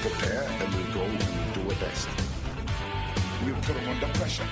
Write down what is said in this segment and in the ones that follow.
prepare and we'll go and we'll do our best. We'll put them under pressure.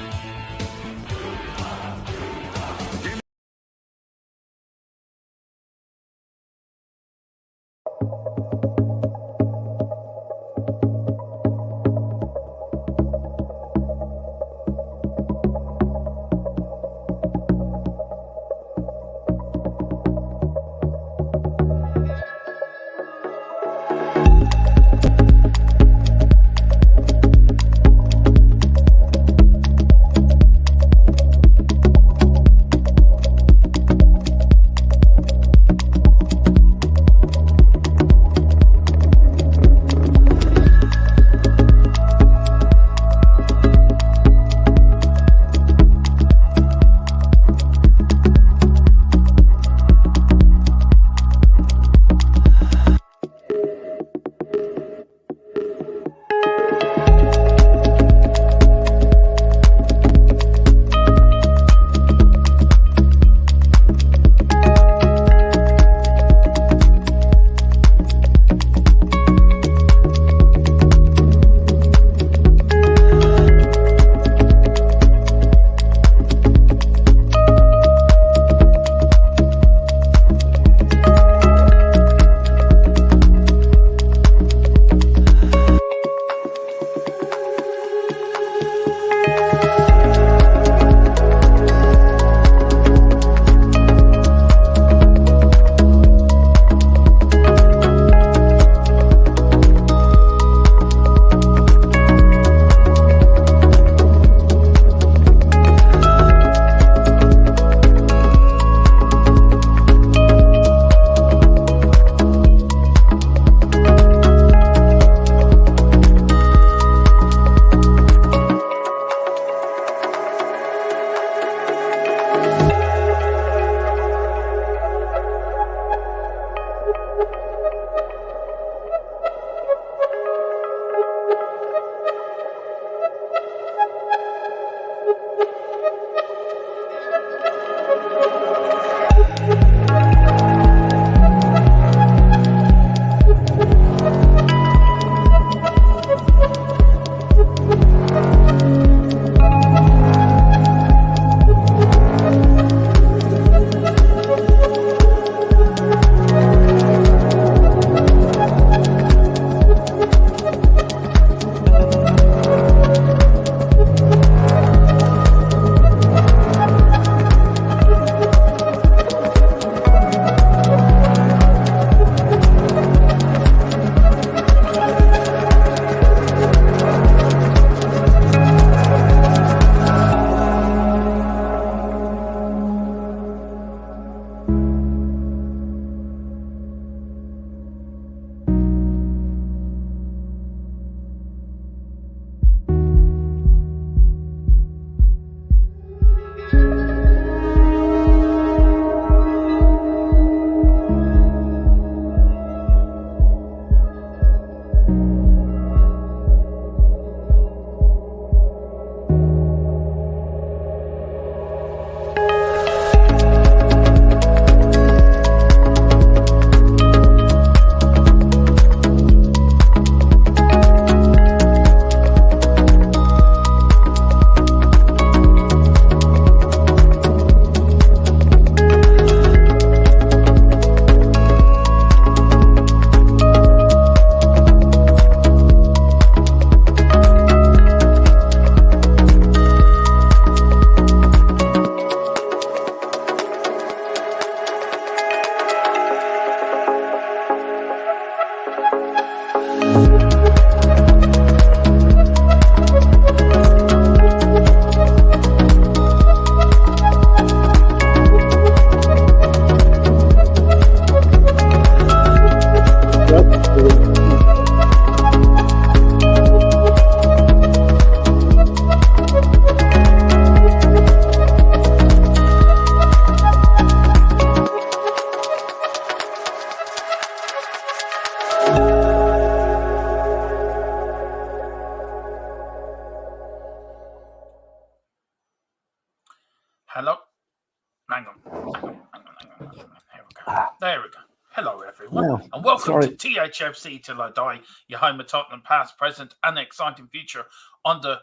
gentlemen, No, and welcome sorry. to Thfc Till I Die, your home of Tottenham past, present, and exciting future under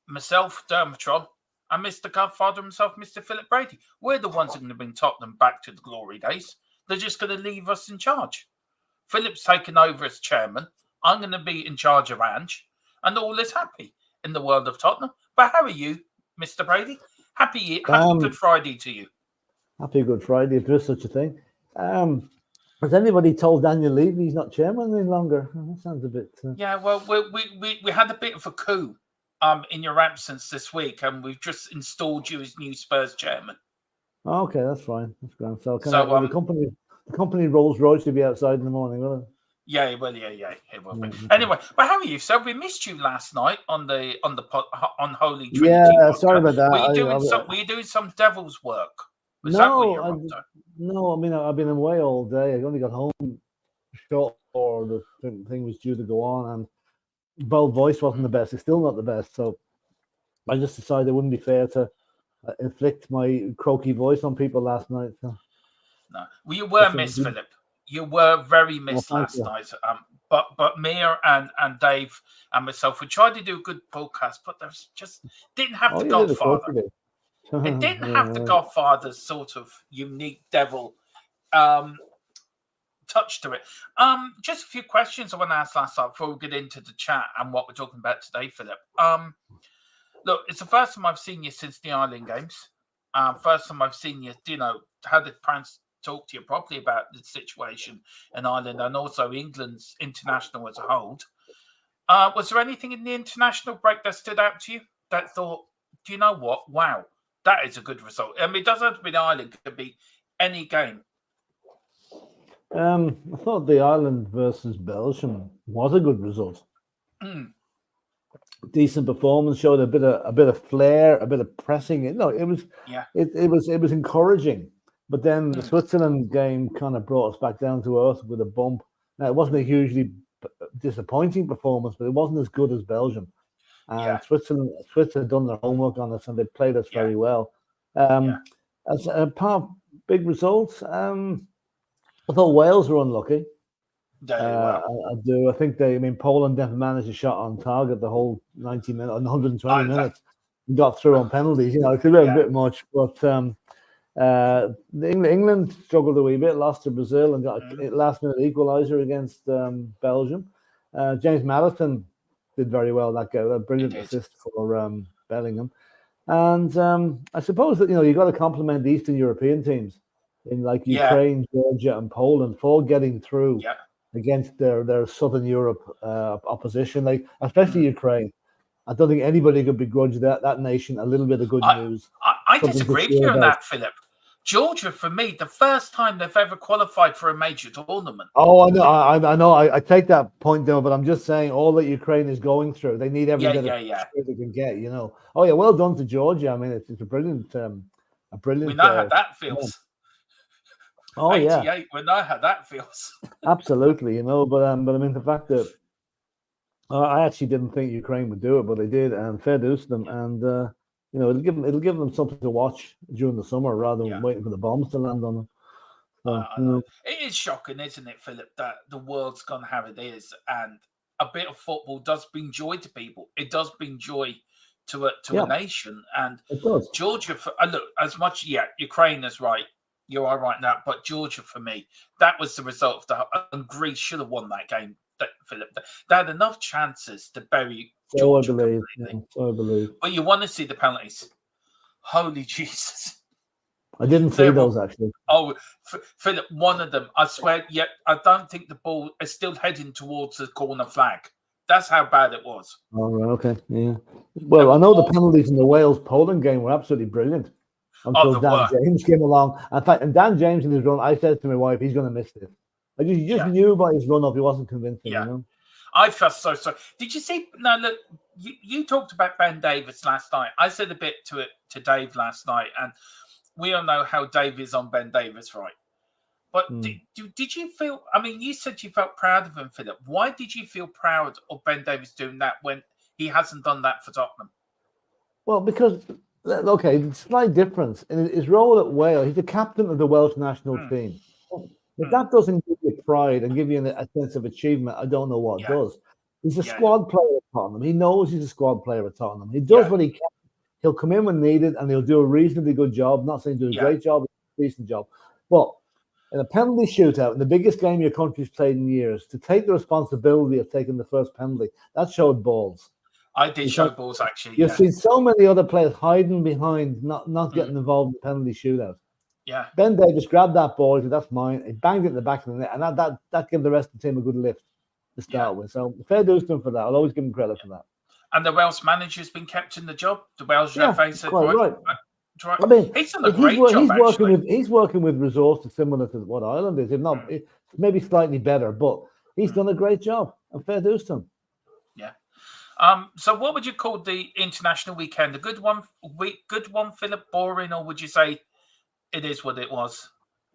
myself, Dermatron, and Mr. Godfather himself, Mr. Philip Brady. We're the ones who are going to bring Tottenham back to the glory days. They're just going to leave us in charge. Philip's taken over as chairman. I'm going to be in charge of Ange, and all is happy in the world of Tottenham. But how are you, Mr. Brady? Happy Good Friday to you. Happy Good Friday, if there is such a thing. Has anybody told Daniel Levy he's not chairman any longer? That sounds a bit... Yeah, well, we had a bit of a coup in your absence this week, and we've just installed you as new Spurs chairman. Oh, okay, that's fine. That's grand. So, the company Rolls Royce will be outside in the morning, will it? Yeah, well, yeah, it will be. Anyway, but how are you? So we missed you last night on Holy Trinity. Yeah, sorry about that. Were you doing some devil's work? No, I mean, I've been away all day. I only got home short before the thing was due to go on, and Bold voice wasn't the best. It's still not the best. So I just decided it wouldn't be fair to inflict my croaky voice on people last night. So. No, well, you were missed, Philip. You were very missed last night. But Mia and Dave and myself, we tried to do a good podcast, but there just didn't have the Godfather. It didn't have the Godfather's sort of unique devil touch to it. Just a few questions I want to ask last night before we get into the chat and what we're talking about today, Philip. Look, it's the first time I've seen you since the Ireland games. First time I've seen you, how did Prance talk to you properly about the situation in Ireland and also England's international as a whole. Was there anything in the international break that stood out to you that thought, do you know what? Wow, that is a good result. I mean, it doesn't have to be Ireland, it could be any game. I thought the Ireland versus Belgium was a good result. Decent performance, showed a bit of flair, a bit of pressing. No, it was encouraging. But then the Switzerland game kind of brought us back down to earth with a bump. Now, it wasn't a hugely disappointing performance, but it wasn't as good as Belgium. And Switzerland had done their homework on us, and they played us very well. As a part of big results, I thought Wales were unlucky. I do. I think Poland never managed a shot on target the whole 90 minutes, 120 minutes. Got through on penalties. You know, it could be a bit much, but England struggled a wee bit, lost to Brazil and got a last-minute equaliser against Belgium. James Maddison did very well that game, a brilliant assist for Bellingham. And I suppose that you got to compliment the Eastern European teams in like Ukraine, Georgia, and Poland for getting through against their Southern Europe opposition, like especially Ukraine. I don't think anybody could begrudge that nation a little bit of good news. I disagree with you on that, Philip. Georgia, for me, the first time they've ever qualified for a major tournament. Oh, I know. I take that point down, but I'm just saying all that Ukraine is going through, they need every bit of they can get. Oh yeah, well done to Georgia. I mean, it's a brilliant, We know how that feels. Oh 88, yeah, we know how that feels. Absolutely, but I mean the fact that I actually didn't think Ukraine would do it, but they did, and fair dues to them, and. It'll give them something to watch during the summer rather than waiting for the bombs to land on them. So, It is shocking, isn't it, Philip, that the world's gone how it is, and a bit of football does bring joy to people. It does bring joy to a nation, and it does. Georgia, look, as much, Ukraine is right. You are right now, but Georgia, for me, that was the result of that, and Greece should have won that game. Philip, they had enough chances to bury Georgia completely. So I believe. But you want to see the penalties. Holy Jesus. I didn't see those, actually. Oh, Philip, one of them, I swear, I don't think the ball is still heading towards the corner flag. That's how bad it was. Oh, right, okay, yeah. Well, I know the penalties in the Wales-Poland game were absolutely brilliant until Dan James came along. In fact, and Dan James in his run, I said to my wife, he's going to miss this. I just knew by his run-up he wasn't convincing, I felt so sorry. Did you see? No, look, you talked about Ben Davies last night. I said a bit to Dave last night, and we all know how Dave is on Ben Davies, right? But did you feel? I mean, you said you felt proud of him, Philip. Why did you feel proud of Ben Davies doing that when he hasn't done that for Tottenham? Well, because slight difference in his role at Wales. He's the captain of the Welsh national team. If that doesn't give you pride and give you a sense of achievement, I don't know what does. He's a Yeah. squad player at Tottenham. He knows he's a squad player at Tottenham. He does what he can. He'll come in when needed, and he'll do a reasonably good job. Not saying do a great job, a decent job. But in a penalty shootout, in the biggest game your country's played in years, to take the responsibility of taking the first penalty, that showed balls. I did show balls, actually. You've seen so many other players hiding behind, not getting involved in penalty shootout. Yeah. Ben Davies grabbed that ball, said, that's mine. He banged it in the back of the net, and that gave the rest of the team a good lift to start with. So fair dues to him for that. I'll always give him credit for that. And the Welsh manager's been kept in the job. The Welsh FA said, right. I mean, he's done a great job. He's working with resources similar to what Ireland is, if not maybe slightly better, but he's done a great job. And fair dues to him. Yeah. So what would you call the international weekend? A good one, Philip, boring, or would you say it is what it was?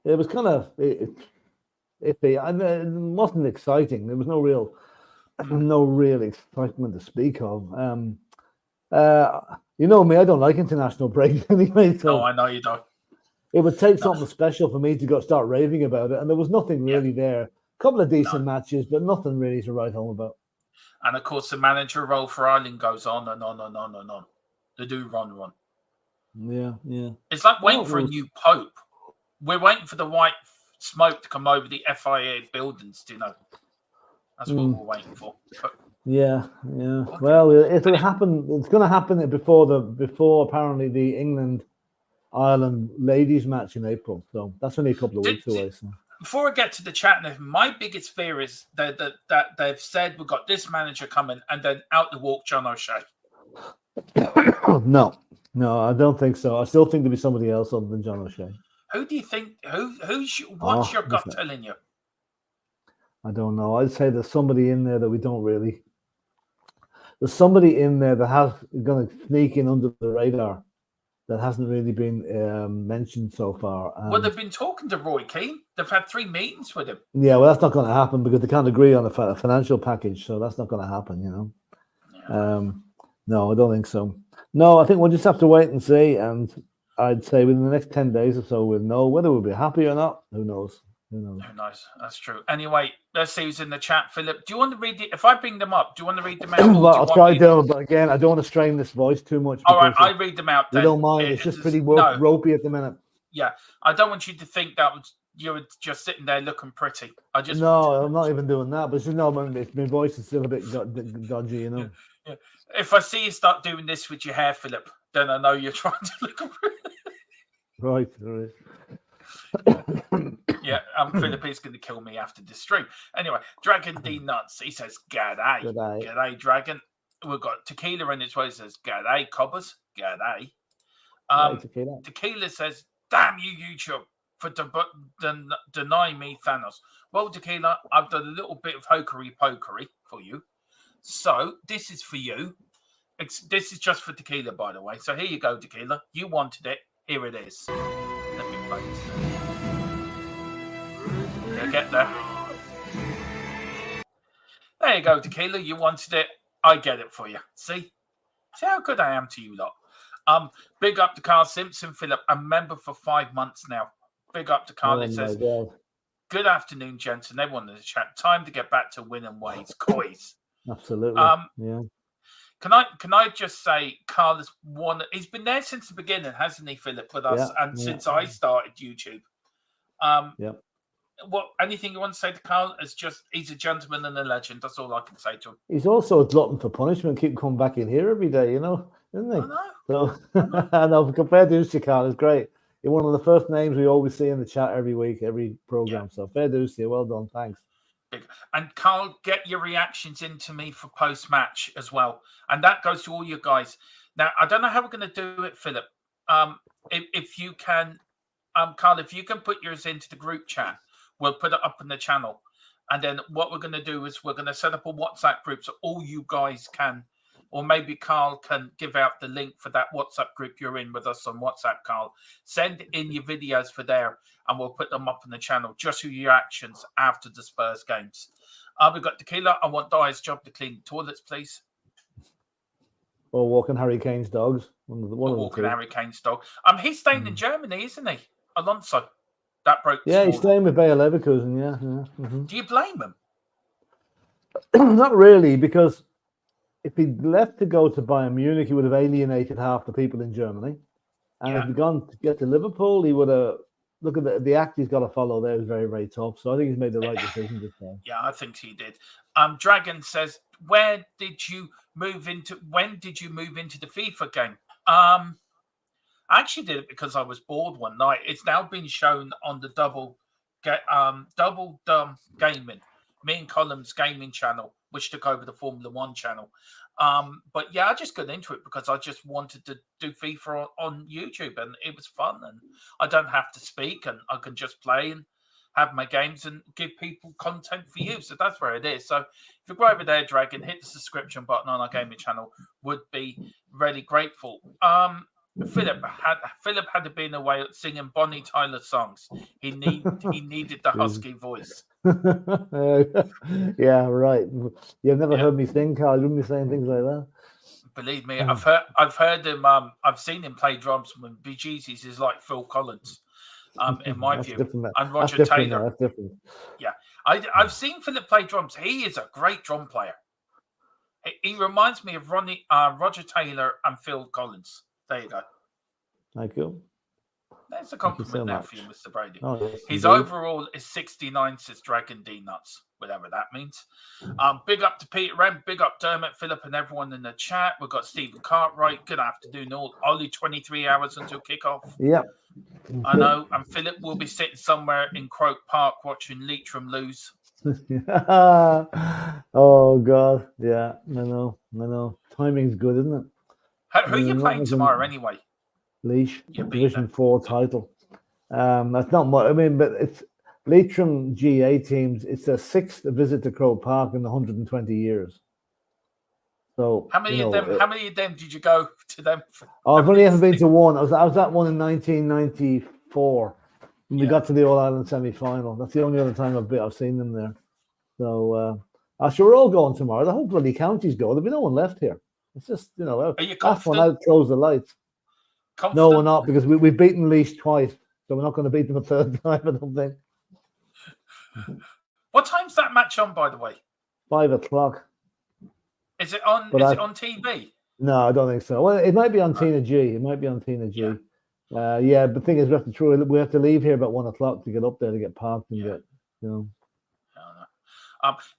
It was kind of iffy. I mean, it wasn't exciting. There was no real excitement to speak of. You know me, I don't like international breaks anyway. So no, I know you don't. It would take something special for me to start raving about it, and there was nothing really there. A couple of decent matches, but nothing really to write home about. And of course, the manager role for Ireland goes on and on and on and on. They do run. Yeah. It's like waiting for a new pope. We're waiting for the white smoke to come over the FIA buildings, do you know? That's what we're waiting for. But, yeah. Well, it'll happen. It's going to happen before apparently the England-Ireland ladies match in April. So that's only a couple of weeks away. So. Before I get to the chat, my biggest fear is that they've said we've got this manager coming, and then out the walk John O'Shea. No, I don't think so. I still think there'll be somebody else other than John O'Shea. Who do you think? What's your gut telling you? I don't know. I'd say there's somebody in there that we don't really. There's somebody in there that has going to sneak in under the radar that hasn't really been mentioned so far. Well, they've been talking to Roy Keane. They've had 3 meetings with him. Yeah, well, that's not going to happen because they can't agree on a financial package, so that's not going to happen, you know. Yeah. No, I don't think so. No, I think we'll just have to wait and see, and I'd say within the next 10 days or so, we'll know whether we'll be happy or not. Who knows? Who knows? That's true. Anyway, let's see who's in the chat. Philip, do you want to read it? If I bring them up, do you want to read them out? Well, I'll try to, but again, I don't want to strain this voice too much. All right, I read them out. You don't mind? It's just pretty ropey at the minute. Yeah, I don't want you to think that you were just sitting there looking pretty. No, I'm not even doing that. But my voice is still a bit dodgy, you know. Yeah. If I see you start doing this with your hair, Philip, then I know you're trying to look pretty. Right. Yeah, Philip is going to kill me after this stream. Anyway, Dragon D Nuts, he says, G'day, Dragon. We've got Tequila in his way, he says, G'day, Cobbers, G'day. Tequila says, damn you, YouTube, for denying me Thanos. Well, Tequila, I've done a little bit of hokery-pokery for you. So, this is for you. This is just for Tequila, by the way. So, here you go, Tequila. You wanted it. Here it is. Let me play this. Yeah, get there. There you go, Tequila. You wanted it. I get it for you. See how good I am to you lot. Big up to Carl Simpson, Philip, a member for 5 months now. Big up to Carl. It says, good afternoon, gents, and everyone in the chat. Time to get back to winning ways, coys. Absolutely. Yeah. Can I just say, Carl is one. He's been there since the beginning, hasn't he, Philip, with us, since I started YouTube. What? Anything you want to say to Carl? He's a gentleman and a legend. That's all I can say to him. He's also a glutton for punishment. Keep coming back in here every day, you know, isn't he? I know. So, I know. Compared to you, Carl, it's great. You're one of the first names we always see in the chat every week, every program. Yeah. So fair dues to you. Well done. Thanks. And Carl, get your reactions into me for post-match as well. And that goes to all you guys. Now, I don't know how we're going to do it, Philip. If you can, Carl, if you can put yours into the group chat, we'll put it up in the channel. And then what we're going to do is we're going to set up a WhatsApp group so all you guys can, or maybe Carl can give out the link for that WhatsApp group you're in with us on WhatsApp, Carl. Send in your videos for there, and we'll put them up on the channel, just your reactions after the Spurs games. We've got Tequila. I want Dyer's job to clean toilets, please. Or walking Harry Kane's dogs. Walking Harry Kane's dog. He's staying in Germany, isn't he? Alonso. That broke. Yeah, he's staying with Bayer Leverkusen. Yeah. Mm-hmm. Do you blame him? Not really, because if he'd left to go to Bayern Munich, he would have alienated half the people in Germany. And if he'd gone to get to Liverpool, he would have. Look at the act he's got to follow there is very, very tough. So I think he's made the right decision this time. Yeah, I think he did. Dragon says, when did you move into the FIFA game? I actually did it because I was bored one night. It's now been shown on the Double Gaming, me and Column's gaming channel, which took over the Formula One channel. But yeah, I just got into it because I just wanted to do FIFA on YouTube, and it was fun, and I don't have to speak, and I can just play and have my games and give people content for you. So that's where it is. So if you go over there, Dragon, hit the subscription button on our gaming channel, would be really grateful. Philip had to be in a way singing Bonnie Tyler songs. He needed the husky voice. Yeah, right. You've never heard me sing, Carl. You wouldn't be saying things like that. Believe me, I've heard him. I've seen him play drums when Bee Gees is like Phil Collins. In my view, and Roger Taylor. That's different. Yeah, I've seen Philip play drums. He is a great drum player. He reminds me of Roger Taylor and Phil Collins. There you go. Thank you. There's a compliment there for you, Mr. Brady. Oh, yes, his overall is 69, says Dragon D Nuts, whatever that means. Big up to Peter Rem, big up Dermot, Philip, and everyone in the chat. We've got Stephen Cartwright. Good afternoon, all. Only 23 hours until kickoff. Yeah. I know. And Philip will be sitting somewhere in Croke Park watching Leitrim lose. Oh, God. Yeah, I know. Timing's good, isn't it? Who are you playing tomorrow anyway? Leash, Division 4 title. That's not much. I mean, but it's Leitrim GA teams. It's their 6th visit to Croke Park in 120 years. So how many of them did you go to them? I've only ever been to one. I was at one in 1994 when we got to the All Ireland semi-final. That's the only other time I've seen them there. So sure, we're all going tomorrow. The whole bloody county's go. There'll be no one left here. It's just Are you last one out, close the lights. Confident? No, we're not, because we've beaten Leash twice, so we're not going to beat them a third time, I don't think. What time's that match on, by the way? 5 o'clock. Is it on? Is it on TV? No, I don't think so. Well, it might be on Tina G. It might be on Tina G. Yeah, but the thing is, we have to leave here about 1 o'clock to get up there to get parked and get, you know.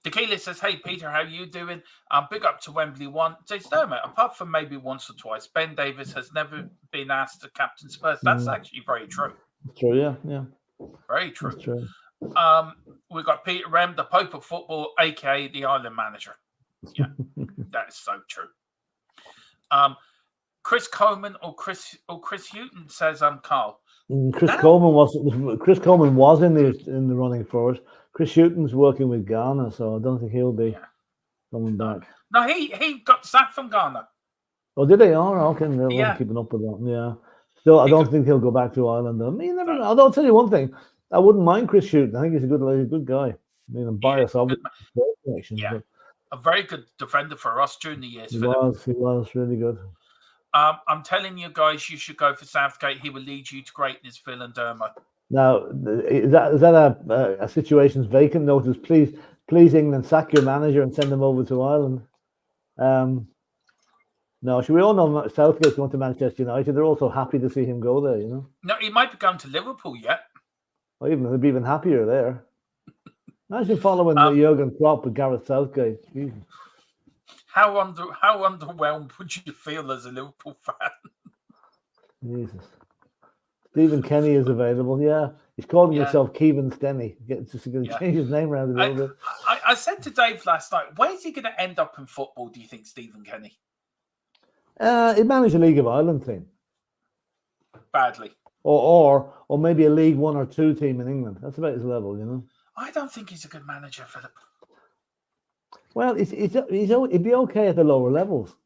Tequila says, "Hey Peter, how you doing? Big up to Wembley One." Says Dermot, apart from maybe once or twice, Ben Davis has never been asked to captain Spurs. That's actually very true. True, yeah. Very true. That's true. We've got Peter Rem, the Pope of Football, aka the Island Manager. Yeah, that is so true. Chris Coleman or Chris Houghton says, Carl. Chris Coleman was in the running for us. Chris Houghton's working with Ghana, so I don't think he'll be coming back. No, he got sacked from Ghana. Oh, did he? Oh, okay. They're keeping up with that. Yeah. So I don't think he'll go back to Ireland. I mean, you never know. Although I'll tell you one thing, I wouldn't mind Chris Houghton. I think he's a good guy. I mean, I'm biased, obviously. Yeah, a very good defender for us during the years. He was really good. I'm telling you guys, you should go for Southgate. He will lead you to greatness, Phil and Dermot. Now, is that a situation's vacant notice? Please, England, sack your manager and send him over to Ireland. No, should we all know Southgate's going to Manchester United? They're also happy to see him go there, you know. No, he might be going to Liverpool yet. Well, he'll be even happier there. Imagine following Jurgen Klopp with Gareth Southgate. Jesus. How underwhelmed would you feel as a Liverpool fan? Jesus. Stephen Kenny is available. Yeah, he's calling himself Kevin Stenny. Just going to change his name around a little bit. I said to Dave last night, where's he going to end up in football? Do you think, Stephen Kenny? He managed a League of Ireland team badly, or maybe a League 1 or 2 team in England. That's about his level, you know. I don't think he's a good manager, Philip. Well, he'd be okay at the lower levels.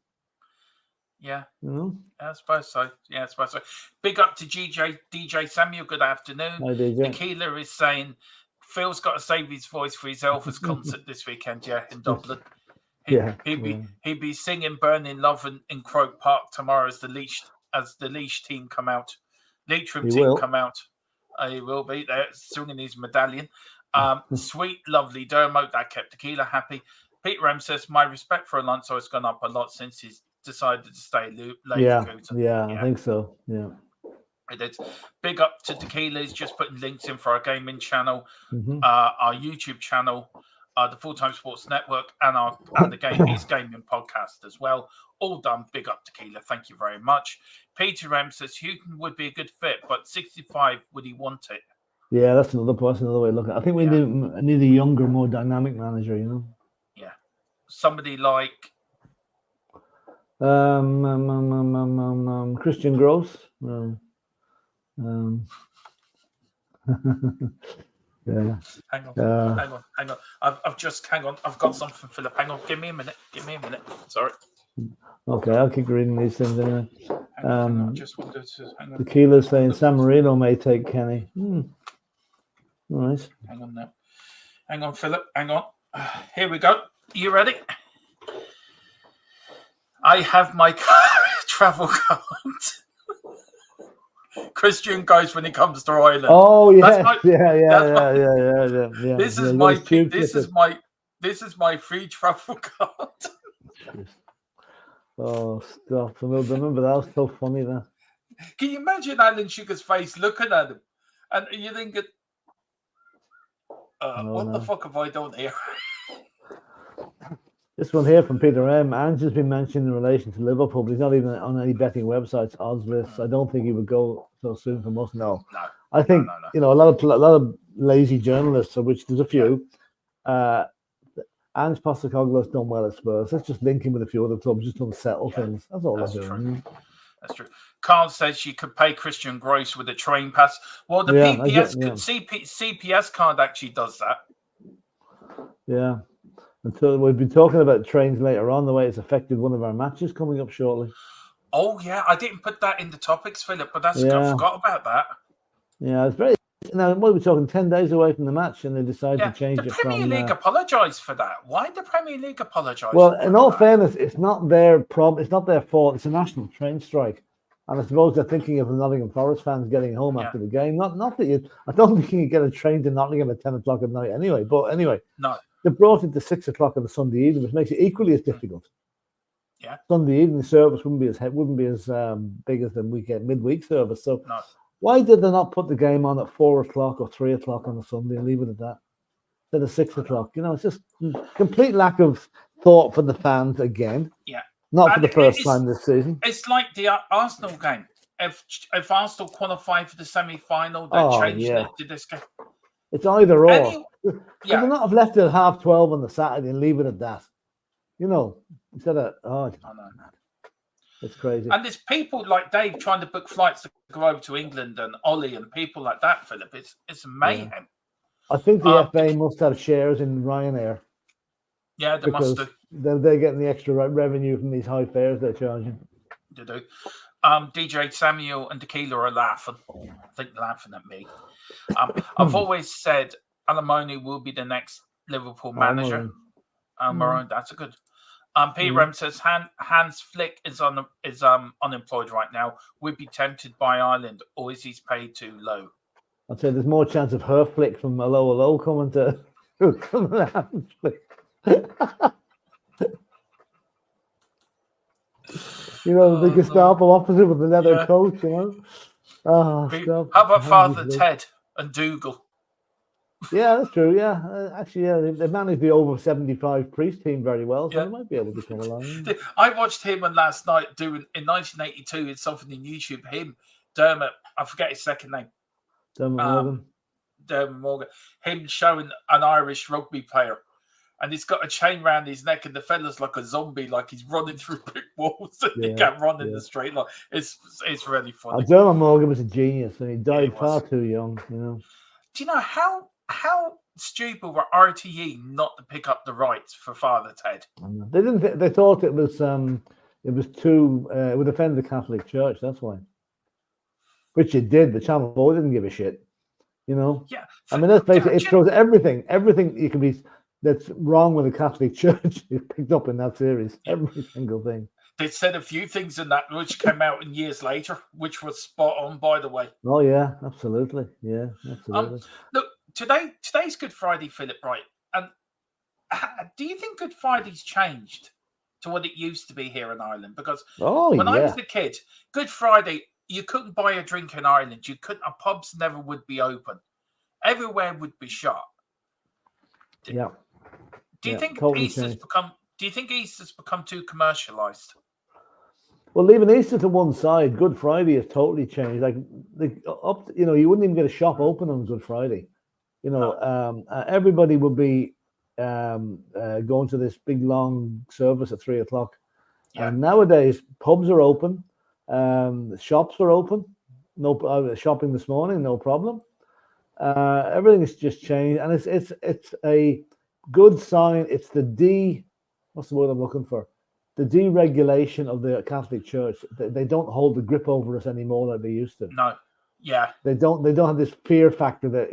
Yeah. You know? I suppose so. Yeah, I suppose so. Big up to DJ Samuel. Good afternoon. Hi, DJ. Tequila is saying Phil's got to save his voice for his Elvis concert this weekend, in Dublin. He'd be singing Burning Love in Croke Park tomorrow as the Leash team come out. Leitrim team come out. He will be there swinging his medallion. Sweet, lovely Dermo, that kept Tequila happy. Peter M says, my respect for Alonso has gone up a lot since he's decided to stay Yeah, I think so. Yeah. It is. Big up to Tequila. He's just putting links in for our gaming channel, our YouTube channel, the Full Time Sports Network, and his gaming podcast as well. All done. Big up Tequila. Thank you very much. Peter M says Houghton would be a good fit, but 65, would he want it? Yeah, that's another way of looking. I think we need a younger, more dynamic manager. Yeah, somebody like Christian Gross. Yeah. Hang on. Hang on. I've got something, Philip. Hang on. Give me a minute. Sorry. Okay, I'll keep reading these things anyway. I just wanted to hang on. Tequila's saying San Marino may take Kenny. Nice. Hang on now. Hang on, Philip. Hang on. Here we go. You ready? I have my travel card. Christian goes when he comes to Ireland. Oh yeah, yeah. This is my free travel card. Oh, stop! Remember that was so funny. That. Can you imagine Alan Sugar's face looking at him, and you thinking, the fuck have I done here? This one here from Peter M. Ange has been mentioned in relation to Liverpool, but he's not even on any betting websites. Odds lists. I don't think he would go so soon from us. No. I think a lot of lazy journalists, of which there's a few. Ange Postecoglou's done well at Spurs. Let's just link him with a few other clubs just to unsettle things. That's all they're doing. That's true. Carl says you could pay Christian Gross with a train pass. Well, the CPS card actually does that. Yeah. Until we've been talking about trains later on, the way it's affected one of our matches coming up shortly. Oh yeah, I didn't put that in the topics, Philip, but I forgot about that. Yeah, it's very. Now, what are we talking? 10 days away from the match, and they decide to change it. The Premier League apologise for that. Why did the Premier League apologise? Well, in all fairness, it's not their problem. It's not their fault. It's a national train strike, and I suppose they're thinking of the Nottingham Forest fans getting home after the game. Not that I don't think you can get a train to Nottingham at 10 o'clock at night anyway. But anyway, no. They brought it to 6 o'clock on a Sunday evening, which makes it equally as difficult. Yeah, Sunday evening service wouldn't be as big as the midweek service. So, why did they not put the game on at 4 o'clock or 3 o'clock on a Sunday and leave it at that instead of 6 o'clock? It's just complete lack of thought for the fans again. Yeah, not for the first time this season. It's like the Arsenal game. If Arsenal qualify for the semi-final, they changed it to this game. It's either or. Could they not have left it at 12:30 on the Saturday and leave it at that? Instead of no. It's crazy. And there's people like Dave trying to book flights to go over to England, and Ollie and people like that, Philip. It's mayhem. Yeah. I think the FA must have shares in Ryanair. Yeah, they must do. They're getting the extra revenue from these high fares they're charging. They do. DJ Samuel and Tequila are laughing. I think they're laughing at me. I've always said Alamoni will be the next Liverpool manager. Maroon, that's a good. P. Rem says Hans Flick is unemployed right now. Would be tempted by Ireland, or is he paid too low? I'd say there's more chance of her Flick from Hello coming to Hans Flick. The Gestapo officer with the leather coat, Oh, stop. How about Father Ted and Dougal? Yeah, that's true. Yeah, actually, they managed the over 75 priest team very well, so they might be able to come along. I watched him last night doing in 1982. It's something in YouTube. Him, Dermot. I forget his second name. Dermot Morgan. Him showing an Irish rugby player, and he's got a chain around his neck, and the fella's like a zombie, like he's running through brick walls, and he can't run in the straight line. It's really funny. Dermot Morgan was a genius, and he died far too young. Do you know how stupid were RTE not to pick up the rights for Father Ted? They didn't. They thought it was too. It would offend the Catholic Church. That's why. Which it did. The Channel 4 didn't give a shit. Yeah. I mean, let's face it. It throws everything you can be that's wrong with the Catholic Church is picked up in that series. Every single thing. They said a few things in that which came out in years later, which was spot on, by the way. Oh yeah, absolutely. Yeah, absolutely. Look, today's Good Friday, Philip, right? And do you think Good Friday's changed to what it used to be here in Ireland? Because when I was a kid, Good Friday, you couldn't buy a drink in Ireland. You couldn't. Pubs never would be open. Everywhere would be shut. Do you think Easter's become? Do you think Easter's become too commercialized? Well, leaving Easter to one side, Good Friday has totally changed. Like you wouldn't even get a shop open on Good Friday. Everybody would be going to this big long service at 3:00. Yeah. And nowadays, pubs are open, shops are open. No shopping this morning, no problem. Everything has just changed, and it's a good sign. It's what's the word I'm looking for? The deregulation of the Catholic Church. They don't hold the grip over us anymore like they used to. No, yeah. They don't have this fear factor that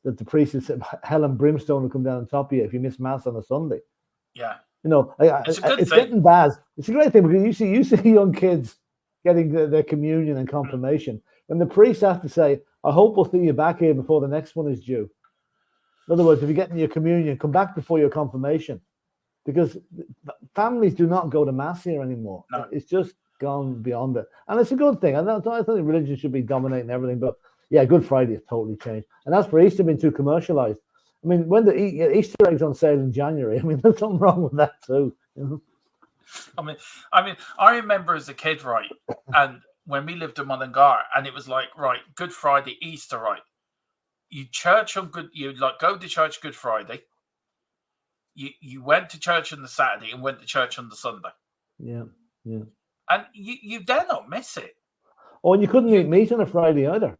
that the priest said hell and brimstone will come down on top of you if you miss mass on a Sunday. Yeah. It's getting bad. It's a great thing because you see young kids getting their communion and confirmation, and the priest has to say, "I hope we'll see you back here before the next one is due." In other words, if you're getting your communion, come back before your confirmation. Because families do not go to mass here anymore. No. It's just gone beyond it. And it's a good thing. I don't think religion should be dominating everything. But yeah, Good Friday has totally changed. And as for Easter being too commercialized, I mean, when the Easter eggs on sale in January, I mean, there's something wrong with that too. I mean, I remember as a kid, right? And when we lived in Mullingar, and it was like, right, Good Friday, Easter, right? You go to church Good Friday. You went to church on the Saturday and went to church on the Sunday. Yeah. And you dare not miss it. Oh, and you couldn't eat meat on a Friday either.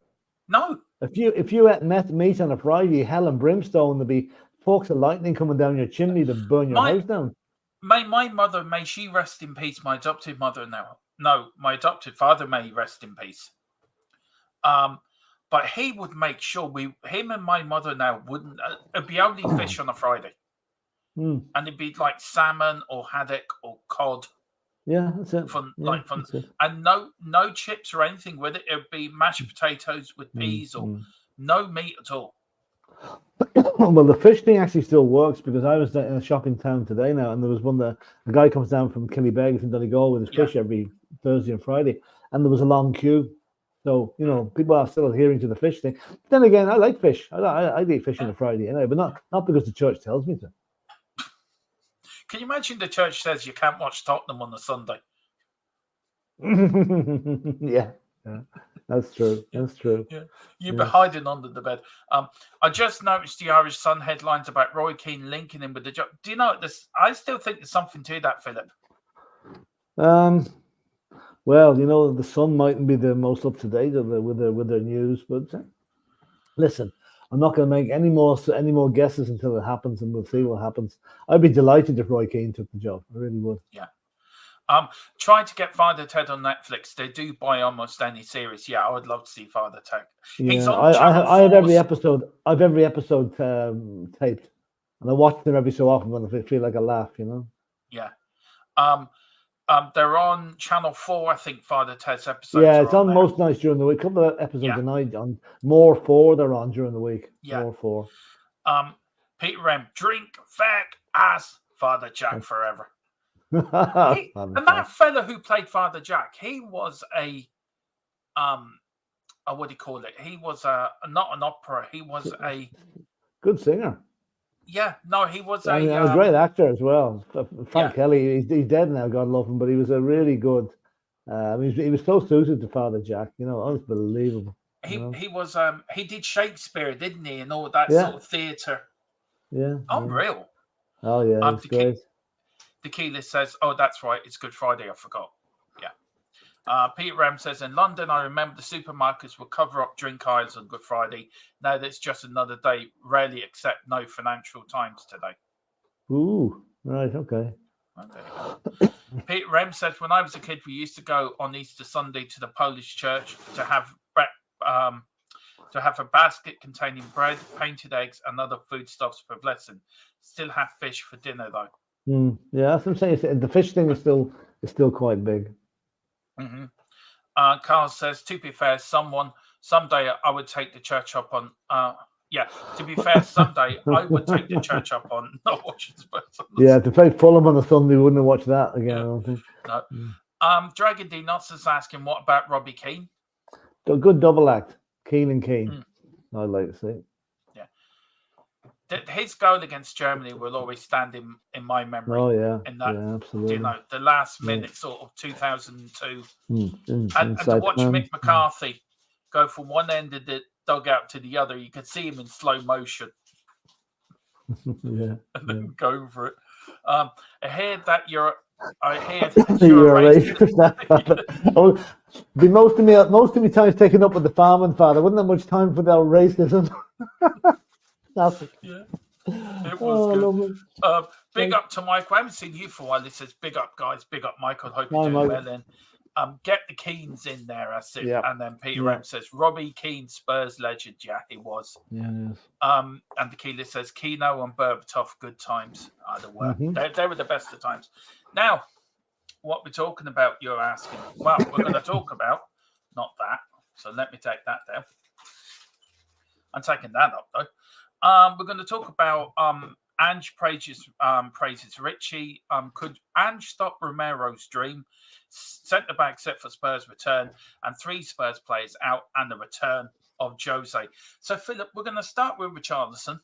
No. If you ate meat on a Friday, hell and brimstone, there'd be forks of lightning coming down your chimney to burn your house down. My mother, may she rest in peace, my adopted mother now. No, my adopted father, may he rest in peace. But he would make sure him and my mother now wouldn't, it'd be only fish on a Friday. And it'd be like salmon or haddock or cod. Yeah, that's it. That's it. And no chips or anything with it. It'd be mashed potatoes with peas or no meat at all. Well, the fish thing actually still works because I was in a shopping town today now, and there was a guy comes down from Killybegs in Donegal with his fish every Thursday and Friday, and there was a long queue. So people are still adhering to the fish thing. But then again, I like fish. I eat fish on a Friday anyway, but not because the church tells me to. Can you imagine the church says you can't watch Tottenham on a Sunday? Yeah, that's true. That's true. Yeah. You'd be hiding under the bed. I just noticed the Irish Sun headlines about Roy Keane linking him with the job. Do you know this? I still think there's something to that, Philip. Well, the Sun mightn't be the most up to date with their news, but listen. I'm not going to make any more guesses until it happens, and we'll see what happens. I'd be delighted if Roy Keane took the job. I really would. Yeah. Trying to get Father Ted on Netflix. They do buy almost any series. Yeah, I would love to see Father Ted. He's on I have every episode. I've every episode taped, and I watch them every so often when I feel like a laugh. Yeah. They're on Channel 4, I think, Father Ted's episodes. Yeah, it's on most nights during the week. A couple of episodes a night on More 4 they're on during the week. Yeah. More 4. Peter Rem, drink, fag, ass, Father Jack forever. And that fella who played Father Jack, he was a what do you call it? He was not an opera. He was a good singer. Yeah, no, he was a great actor as well. Frank Kelly, he's dead now, God love him, but he was a really good. He was so suited to Father Jack, unbelievable. He was he did Shakespeare, didn't he, and all that sort of theatre. Yeah, unreal. Oh yeah, it's great. The Keyless says, "Oh, that's right, it's Good Friday. I forgot." Yeah. Peter Ram says, "In London, I remember the supermarkets would cover up drink aisles on Good Friday. Now that's just another day. Rarely accept no Financial Times today." Ooh, right, okay. Peter Ram says, "When I was a kid, we used to go on Easter Sunday to the Polish church to have a basket containing bread, painted eggs, and other foodstuffs for blessing. Still have fish for dinner, though." Yeah, that's what I'm saying. The fish thing is still is still quite big. Mm-hmm. Carl says, to be fair, someday I would take the church up on. To be fair, someday I would take the church up on not watching Spurs. To play Fulham on a Sunday, we wouldn't watch that again. I don't think. No. Dragon D Nuts is asking, what about Robbie Keane? A good double act, Keane and Keane. I'd like to see. His goal against Germany will always stand in my memory. Oh yeah, in that, absolutely. The last minute sort of 2002, and to watch man. Mick McCarthy go from one end of the dugout to the other, you could see him in slow motion. And then go for it. I hear that you're a racist. Most of my time's taken up with the farming father. I wouldn't have much time for that racism. It was good. Big up to Michael. I haven't seen you for a while. This says big up, guys. Big up, Michael. Hope you're doing well. And get the Keanes in there. That's it. And then Peter M says Robbie Keane, Spurs legend. Yeah, he was. And the Keeler says Keno and Berbatov, good times. They were. They were the best of times. Now, what we're talking about, you're asking. Well, we're going to talk about not that. So let me take that down. I'm taking that up though. We're going to talk about Ange praises Richie. Could Ange stop Romero's dream? Centre back set for Spurs return, and 3 Spurs players out, and the return of Jose. So, Philip, we're going to start with Richarlison.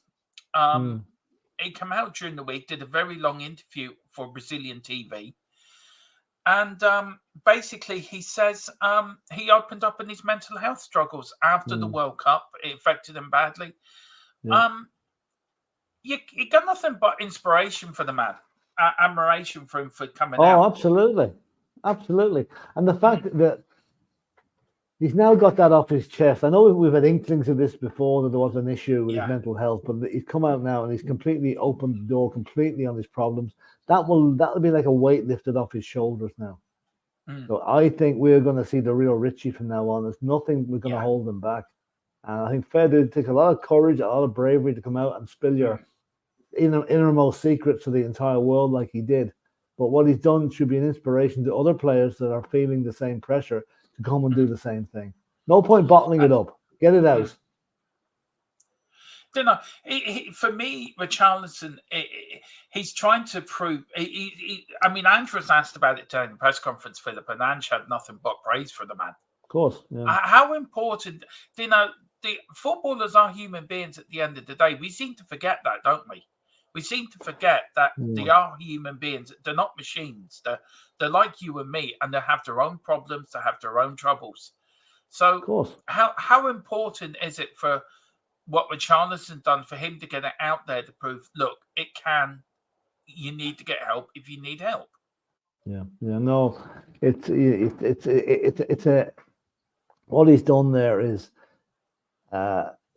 He came out during the week, did a very long interview for Brazilian TV. And basically, he says he opened up in his mental health struggles after the World Cup. It affected him badly. You got nothing but inspiration for the man, admiration for him for coming out. Oh, absolutely. And the fact that he's now got that off his chest. I know we've had inklings of this before, that there was an issue with his mental health, but he's come out now and he's completely opened the door completely on his problems. That'll be like a weight lifted off his shoulders now. So I think we're going to see the real Richie from now on. There's nothing we're going to hold him back. And I think it takes a lot of courage, a lot of bravery to come out and spill your innermost secrets to the entire world like he did. But what he's done should be an inspiration to other players that are feeling the same pressure to come and do the same thing. No point bottling it up. Get it out. For me, Richarlison, he's trying to prove. Andrews asked about it during the press conference, Philip, and Ange had nothing but praise for the man. Of course. Yeah. How important, the footballers are human beings at the end of the day. We seem to forget that, don't we? We seem to forget that they are human beings. They're not machines. They're like you and me, and they have their own problems. They have their own troubles. So, of course. How important is it for what Richarlison done for him to get it out there to prove, look, it can. You need to get help if you need help. No, it's a what he's done there is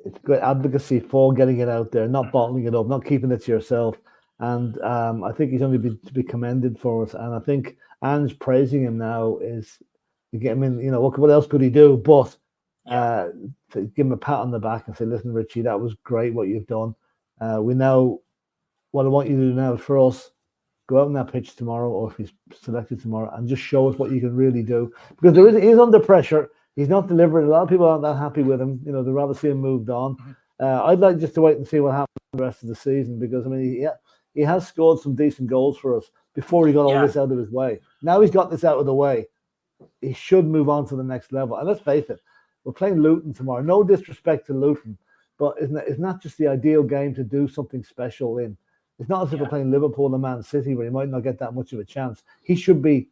it's great advocacy for getting it out there, not bottling it up, not keeping it to yourself. And I think he's only to be commended for it. And I think Ange praising him now is, what else could he do? But to give him a pat on the back and say, listen, Richie, that was great what you've done. We know what I want you to do now is for us, go out on that pitch tomorrow, or if he's selected tomorrow, and just show us what you can really do. Because he is under pressure. He's not delivering. A lot of people aren't that happy with him. They'd rather see him moved on. I'd like just to wait and see what happens the rest of the season, because he has scored some decent goals for us before he got all this out of his way. Now he's got this out of the way. He should move on to the next level. And let's face it, we're playing Luton tomorrow. No disrespect to Luton, but it's not just the ideal game to do something special in. It's not as if we're playing Liverpool and Man City, where he might not get that much of a chance. He should be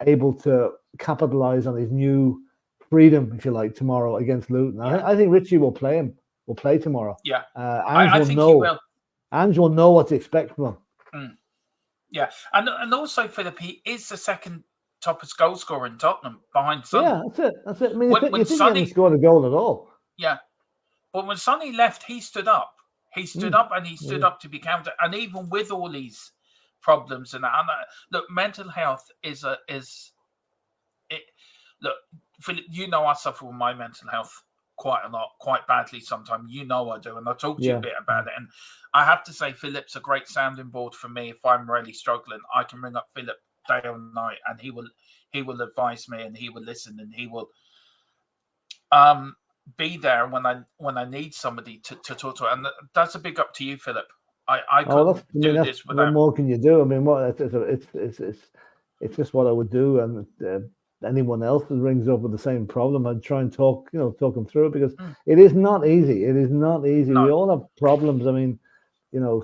able to capitalize on his new freedom, if you like, tomorrow against Luton. I think Richie will play him. Will play tomorrow. I think he will. Ange will know what to expect from him. And also, Philip, he is the second toppest goal scorer in Tottenham behind Son. That's it. I mean, when Sonny, he hasn't scored a goal at all. But when Sonny left, he stood up. He stood up, and he stood up to be counted. And even with all these problems and look, mental health look, Philip, I suffer with my mental health quite a lot, quite badly sometimes. I do, and I'll talk to you a bit about it. And I have to say, Philip's a great sounding board for me. If I'm really struggling, I can ring up Philip day or night, and he will advise me, and he will listen, and he will be there when I need somebody to talk to. And that's a big up to you, Philip. I couldn't do this without. What more can you do? I mean, it's just what I would do, and anyone else that rings up with the same problem, I'd try and talk them through it, because it is not easy. It is not easy. No. We all have problems. I mean,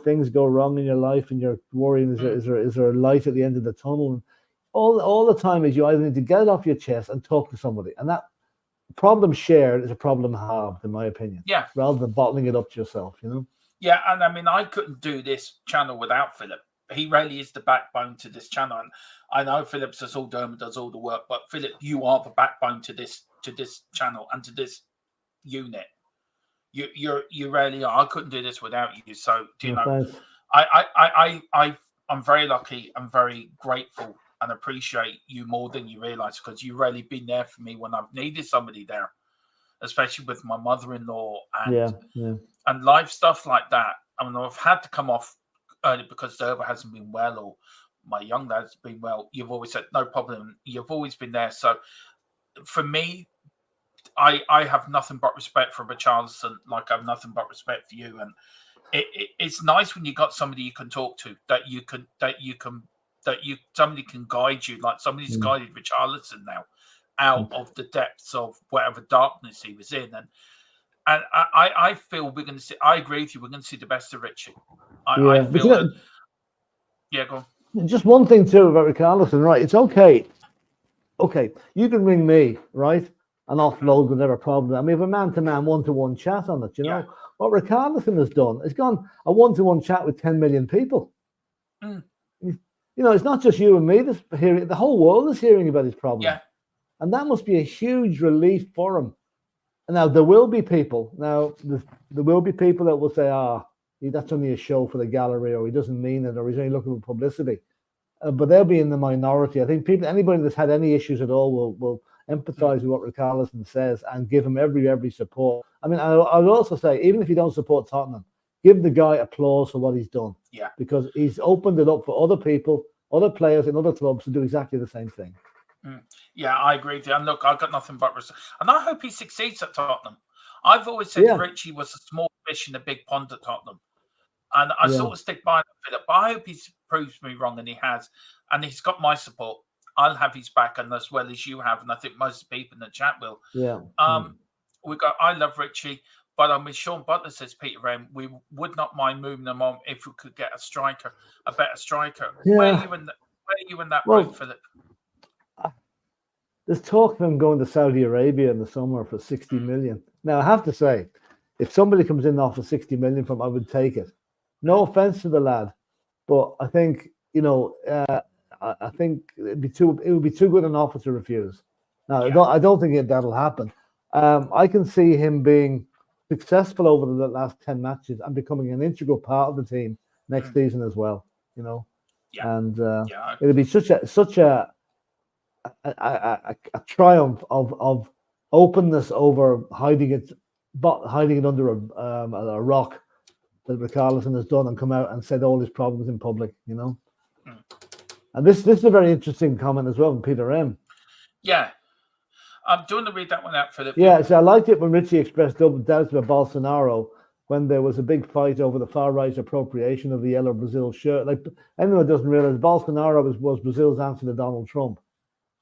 things go wrong in your life, and you're worrying, is there a light at the end of the tunnel? And all the time is you either need to get it off your chest and talk to somebody, and that problem shared is a problem halved, in my opinion. Yeah. Rather than bottling it up to yourself, Yeah, and I mean, I couldn't do this channel without Philip. He really is the backbone to this channel, and I know Philip does all the work, but Philip, you are the backbone to this channel and to this unit. You really are. I couldn't do this without you. So Thanks. I'm very lucky. I'm very grateful and appreciate you more than you realize, because you've really been there for me when I've needed somebody there, especially with my mother-in-law and life stuff like that. I mean, I've had to come off early because Derba hasn't been well, or my young lad's been well. You've always said no problem. You've always been there. So for me, I have nothing but respect for Richarlison, like I have nothing but respect for you. And it's nice when you got somebody you can talk to, somebody can guide you, like somebody's guided Richarlison now out of the depths of whatever darkness he was in. And I feel we're going to see. I agree with you. We're going to see the best of Richie. I feel go on. Just one thing too about Richarlison, right? It's okay. You can ring me, right, and offload whatever problem. I mean, have a man-to-man, one-to-one chat on it. You know what Richarlison has done? It's gone a one-to-one chat with 10 million people. It's not just you and me that's hearing. The whole world is hearing about his problem. Yeah, and that must be a huge relief for him. Now, there will be people. There will be people that will say, that's only a show for the gallery, or he doesn't mean it, or he's only looking for publicity. But they'll be in the minority. I think anybody that's had any issues at all will empathize with what Richarlison says and give him every support. I mean, I would also say, even if you don't support Tottenham, give the guy applause for what he's done. Yeah. Because he's opened it up for other people, other players in other clubs to do exactly the same thing. Yeah, I agree with you. And look, I've got nothing but respect. And I hope he succeeds at Tottenham. I've always said Richie was a small fish in a big pond at Tottenham. And I sort of stick by Philip. But I hope he proves me wrong, and he has. And he's got my support. I'll have his back, and as well as you have. And I think most people in the chat will. Yeah. I love Richie. But with Sean Butler, says Peter M, we would not mind moving them on if we could get a better striker. Yeah. Where are you in that road, Philip? There's talk of him going to Saudi Arabia in the summer for 60 million. Now, I have to say, if somebody comes in off for 60 million from, I would take it. No offense to the lad, but I think I think it would be too good an offer to refuse. Now, I don't think that'll happen. I can see him being successful over the last 10 matches and becoming an integral part of the team next season as well. And it'll be such a triumph of openness over hiding it under a rock that Richarlison has done, and come out and said all his problems in public. And this is a very interesting comment as well from Peter M. Yeah. Do you want to read that one out, Philip? Yeah, so I liked it when Richie expressed doubts about Bolsonaro when there was a big fight over the far-right appropriation of the yellow Brazil shirt. Like, anyone doesn't realize, Bolsonaro was Brazil's answer to Donald Trump,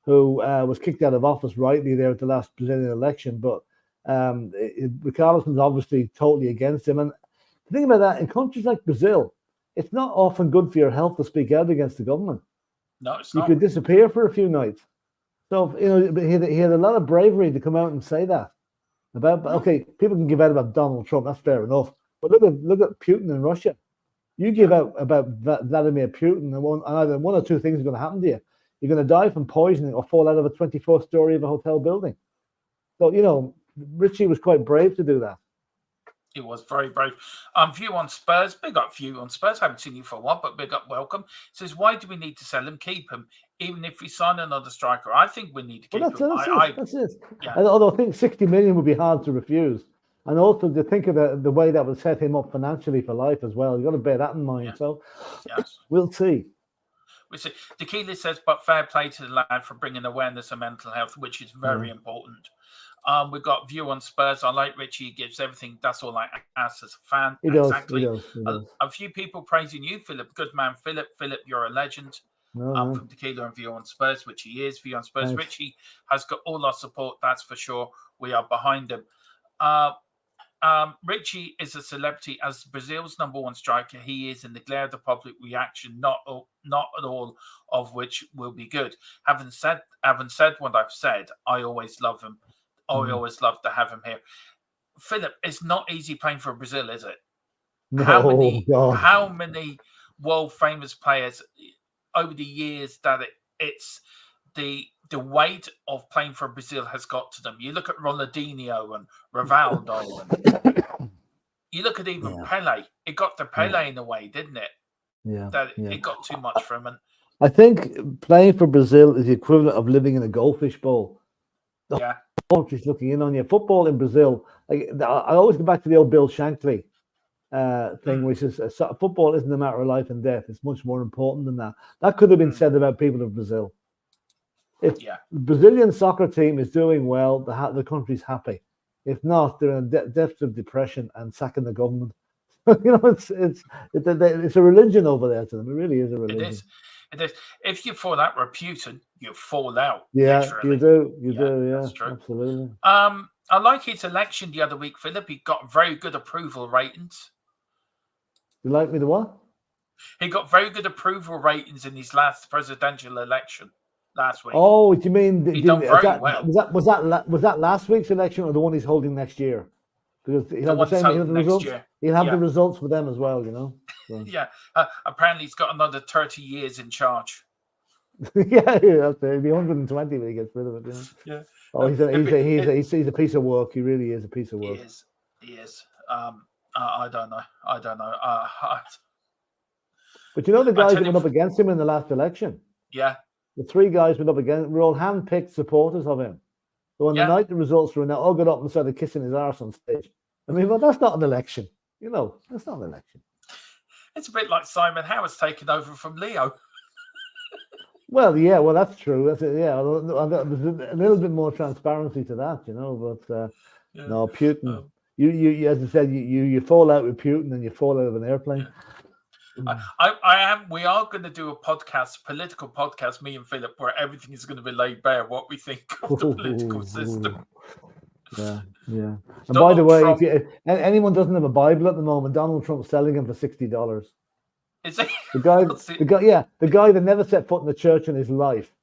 who was kicked out of office rightly there at the last Brazilian election. But Richarlison's obviously totally against him. And the thing about that, in countries like Brazil, it's not often good for your health to speak out against the government. No, it's not. You could disappear for a few nights. So, he had a lot of bravery to come out and say that. People can give out about Donald Trump, that's fair enough. But look at Putin in Russia. You give out about Vladimir Putin, and either one or two things are going to happen to you. You're going to die from poisoning or fall out of a 24th story of a hotel building. So, Richie was quite brave to do that. He was very brave. View on Spurs. Big up View on Spurs. Haven't seen you for a while, but big up, welcome. Says, why do we need to sell him? Keep him. Even if we sign another striker, I think we need to keep him. That's it. Yeah. Although I think 60 million would be hard to refuse. And also to think of the way that would set him up financially for life as well. You've got to bear that in mind. Yeah. So we'll see. Tequila says, but fair play to the lad for bringing awareness of mental health, which is very important. We've got view on Spurs. I like Richie. He gives everything. That's all I ask as a fan. He does. A few people praising you, Philip. Good man, Philip. Philip, you're a legend. From Tequila and view on Spurs, which he is. View on Spurs. Thanks. Richie has got all our support. That's for sure. We are behind him. Richie is a celebrity as Brazil's #1 striker. He is in the glare of the public reaction, not at all of which will be good. Having said what I've said, I always love him. I always love to have him here. Philip, it's not easy playing for Brazil, is it? No, how many world famous players over the years that it's the weight of playing for Brazil has got to them. You look at Ronaldinho and Rivaldo, and you look at even Pele. It got to Pele in a way, didn't it? It got too much for him. And I think playing for Brazil is the equivalent of living in a goldfish bowl. The country's looking in on you. Football in Brazil, I always go back to the old Bill Shankly thing, which is football isn't a matter of life and death. It's much more important than that. That could have been said about people of Brazil. If the Brazilian soccer team is doing well, the country's happy. If not, they're in depths of depression and sacking the government. It's a religion over there to them. It really is a religion. It is. If you fall out with Putin, you fall out. Yeah, literally. you do. Yeah, that's true. Absolutely. I like his election the other week, Philip. He got very good approval ratings. You like me to what? He got very good approval ratings in his last presidential election last week. Oh, do you mean he done very well? Was that last week's election or the one he's holding next year? Because he'll have the results. He'll have the results for them as well, you know. So. Apparently he's got another 30 years in charge. He'll be 120 when he gets rid of it. Yeah. Oh, he's a piece of work. He really is a piece of work. He is. I don't know. But you know the guys that went up against him in the last election? Yeah. The 3 guys went up against were all hand-picked supporters of him. So on the night the results were in, they all got up and started kissing his arse on stage. I mean, well, that's not an election. You know, that's not an election. It's a bit like Simon Howard's taken over from Leo. Well, that's true. That's it. Yeah, there's a little bit more transparency to that, you know. But no, Putin. You as I said, you fall out with Putin and you fall out of an airplane. We are going to do a political podcast, me and Philip, where everything is going to be laid bare, what we think of the political system. Yeah. And by the way, if anyone doesn't have a Bible at the moment, Donald Trump's selling him for $60. Is he? The guy that never set foot in the church in his life,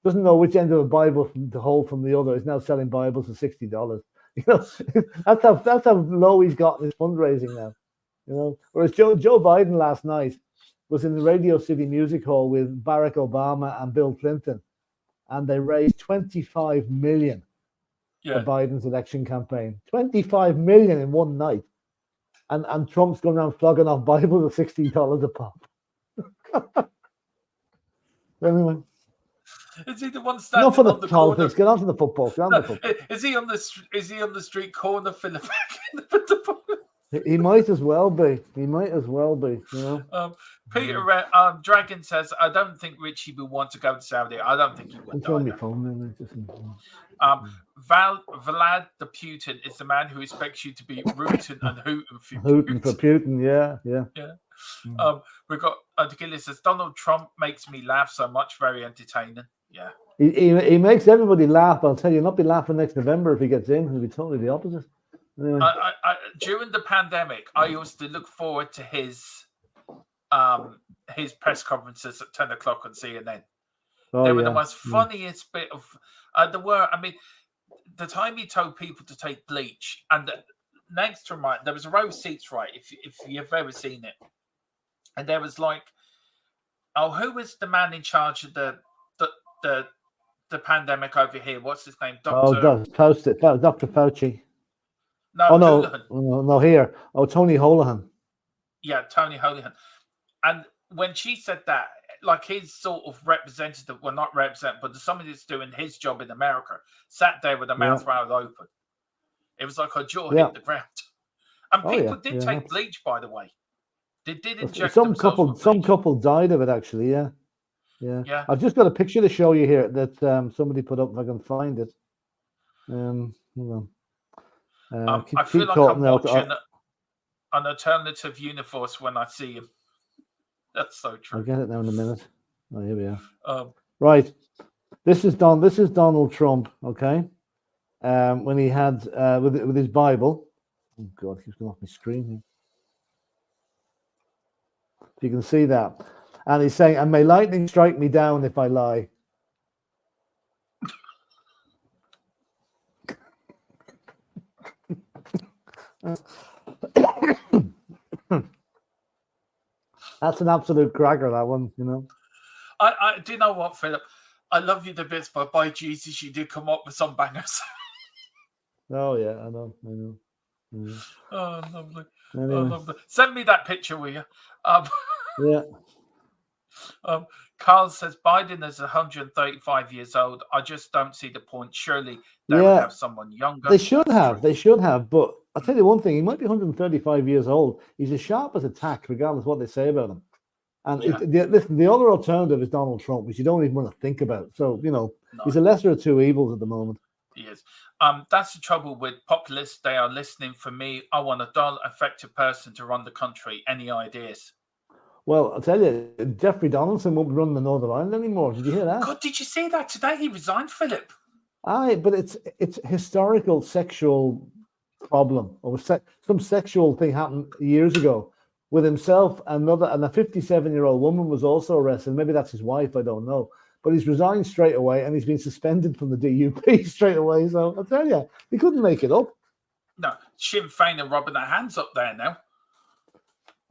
doesn't know which end of a Bible to hold from the other, is now selling Bibles for $60. You know, that's how low he's got in his fundraising now. You know, whereas Joe Biden last night was in the Radio City Music Hall with Barack Obama and Bill Clinton, and they raised $25 million for Biden's election campaign. $25 million in one night, and Trump's going around flogging off Bibles at $60 a pop. Anyway. Is he the one standing Enough of the on the politics. corner? Get on to the football. Is he on the street corner, Philip? He might as well be. You know. Peter Dragon says, "I don't think Richie will want to go to Saudi. I don't think he would." Vlad the Putin is the man who expects you to be rooting and hooting for Putin. Yeah. We've got Tequila says Donald Trump makes me laugh so much, very entertaining. Yeah. He makes everybody laugh. I'll tell you, not be laughing next November if he gets in. It'll be totally the opposite. Anyway. During the pandemic, I used to look forward to his press conferences at 10 o'clock on CNN. They were the most funniest bit of the time he told people to take bleach, and next to him, right, there was a row of seats, right, if you've ever seen it, and there was like, who was the man in charge of the pandemic over here? What's his name? Dr. Fauci. No, here. Tony Holohan. Yeah, Tony Holohan. And when she said that, like his sort of representative, well, not representative, but somebody that's doing his job in America, sat there with their mouth wide open. It was like her jaw hit the ground. And people did take bleach, by the way. They did inject some couple died of it, actually, yeah. Yeah. I've just got a picture to show you here that somebody put up if I can find it. Hold on. I feel like I'm watching an alternative universe when I see him. That's so true. I'll get it now in a minute. Oh, here we are. Right. This is Donald Trump, okay? When he had with his Bible. Oh God, he's going off my screen here. You can see that. And he's saying, and may lightning strike me down if I lie. That's an absolute cracker, that one, you know. I do you know what, Philip? I love you to bits, but by Jesus, you did come up with some bangers. Oh yeah, I know. Yeah. Oh, lovely. Anyway. Oh, lovely. Send me that picture, will you? Yeah. Carl says Biden is 135 years old. I just don't see the point. Surely they would have someone younger. They should have. But I'll tell you one thing. He might be 135 years old. He's as sharp as a tack, regardless of what they say about him. And listen, the other alternative is Donald Trump, which you don't even want to think about. So, he's a lesser of two evils at the moment. He is. That's the trouble with populists. They are listening for me. I want a dull, effective person to run the country. Any ideas? Well, I'll tell you, Jeffrey Donaldson won't run the Northern Ireland anymore. Did you hear that? God, did you see that today? He resigned, Philip. But it's historical sexual problem, or some sexual thing happened years ago with himself. And a 57-year-old woman was also arrested. Maybe that's his wife. I don't know. But he's resigned straight away, and he's been suspended from the DUP straight away. So I'll tell you, he couldn't make it up. No, Sinn Féin are rubbing their hands up there now.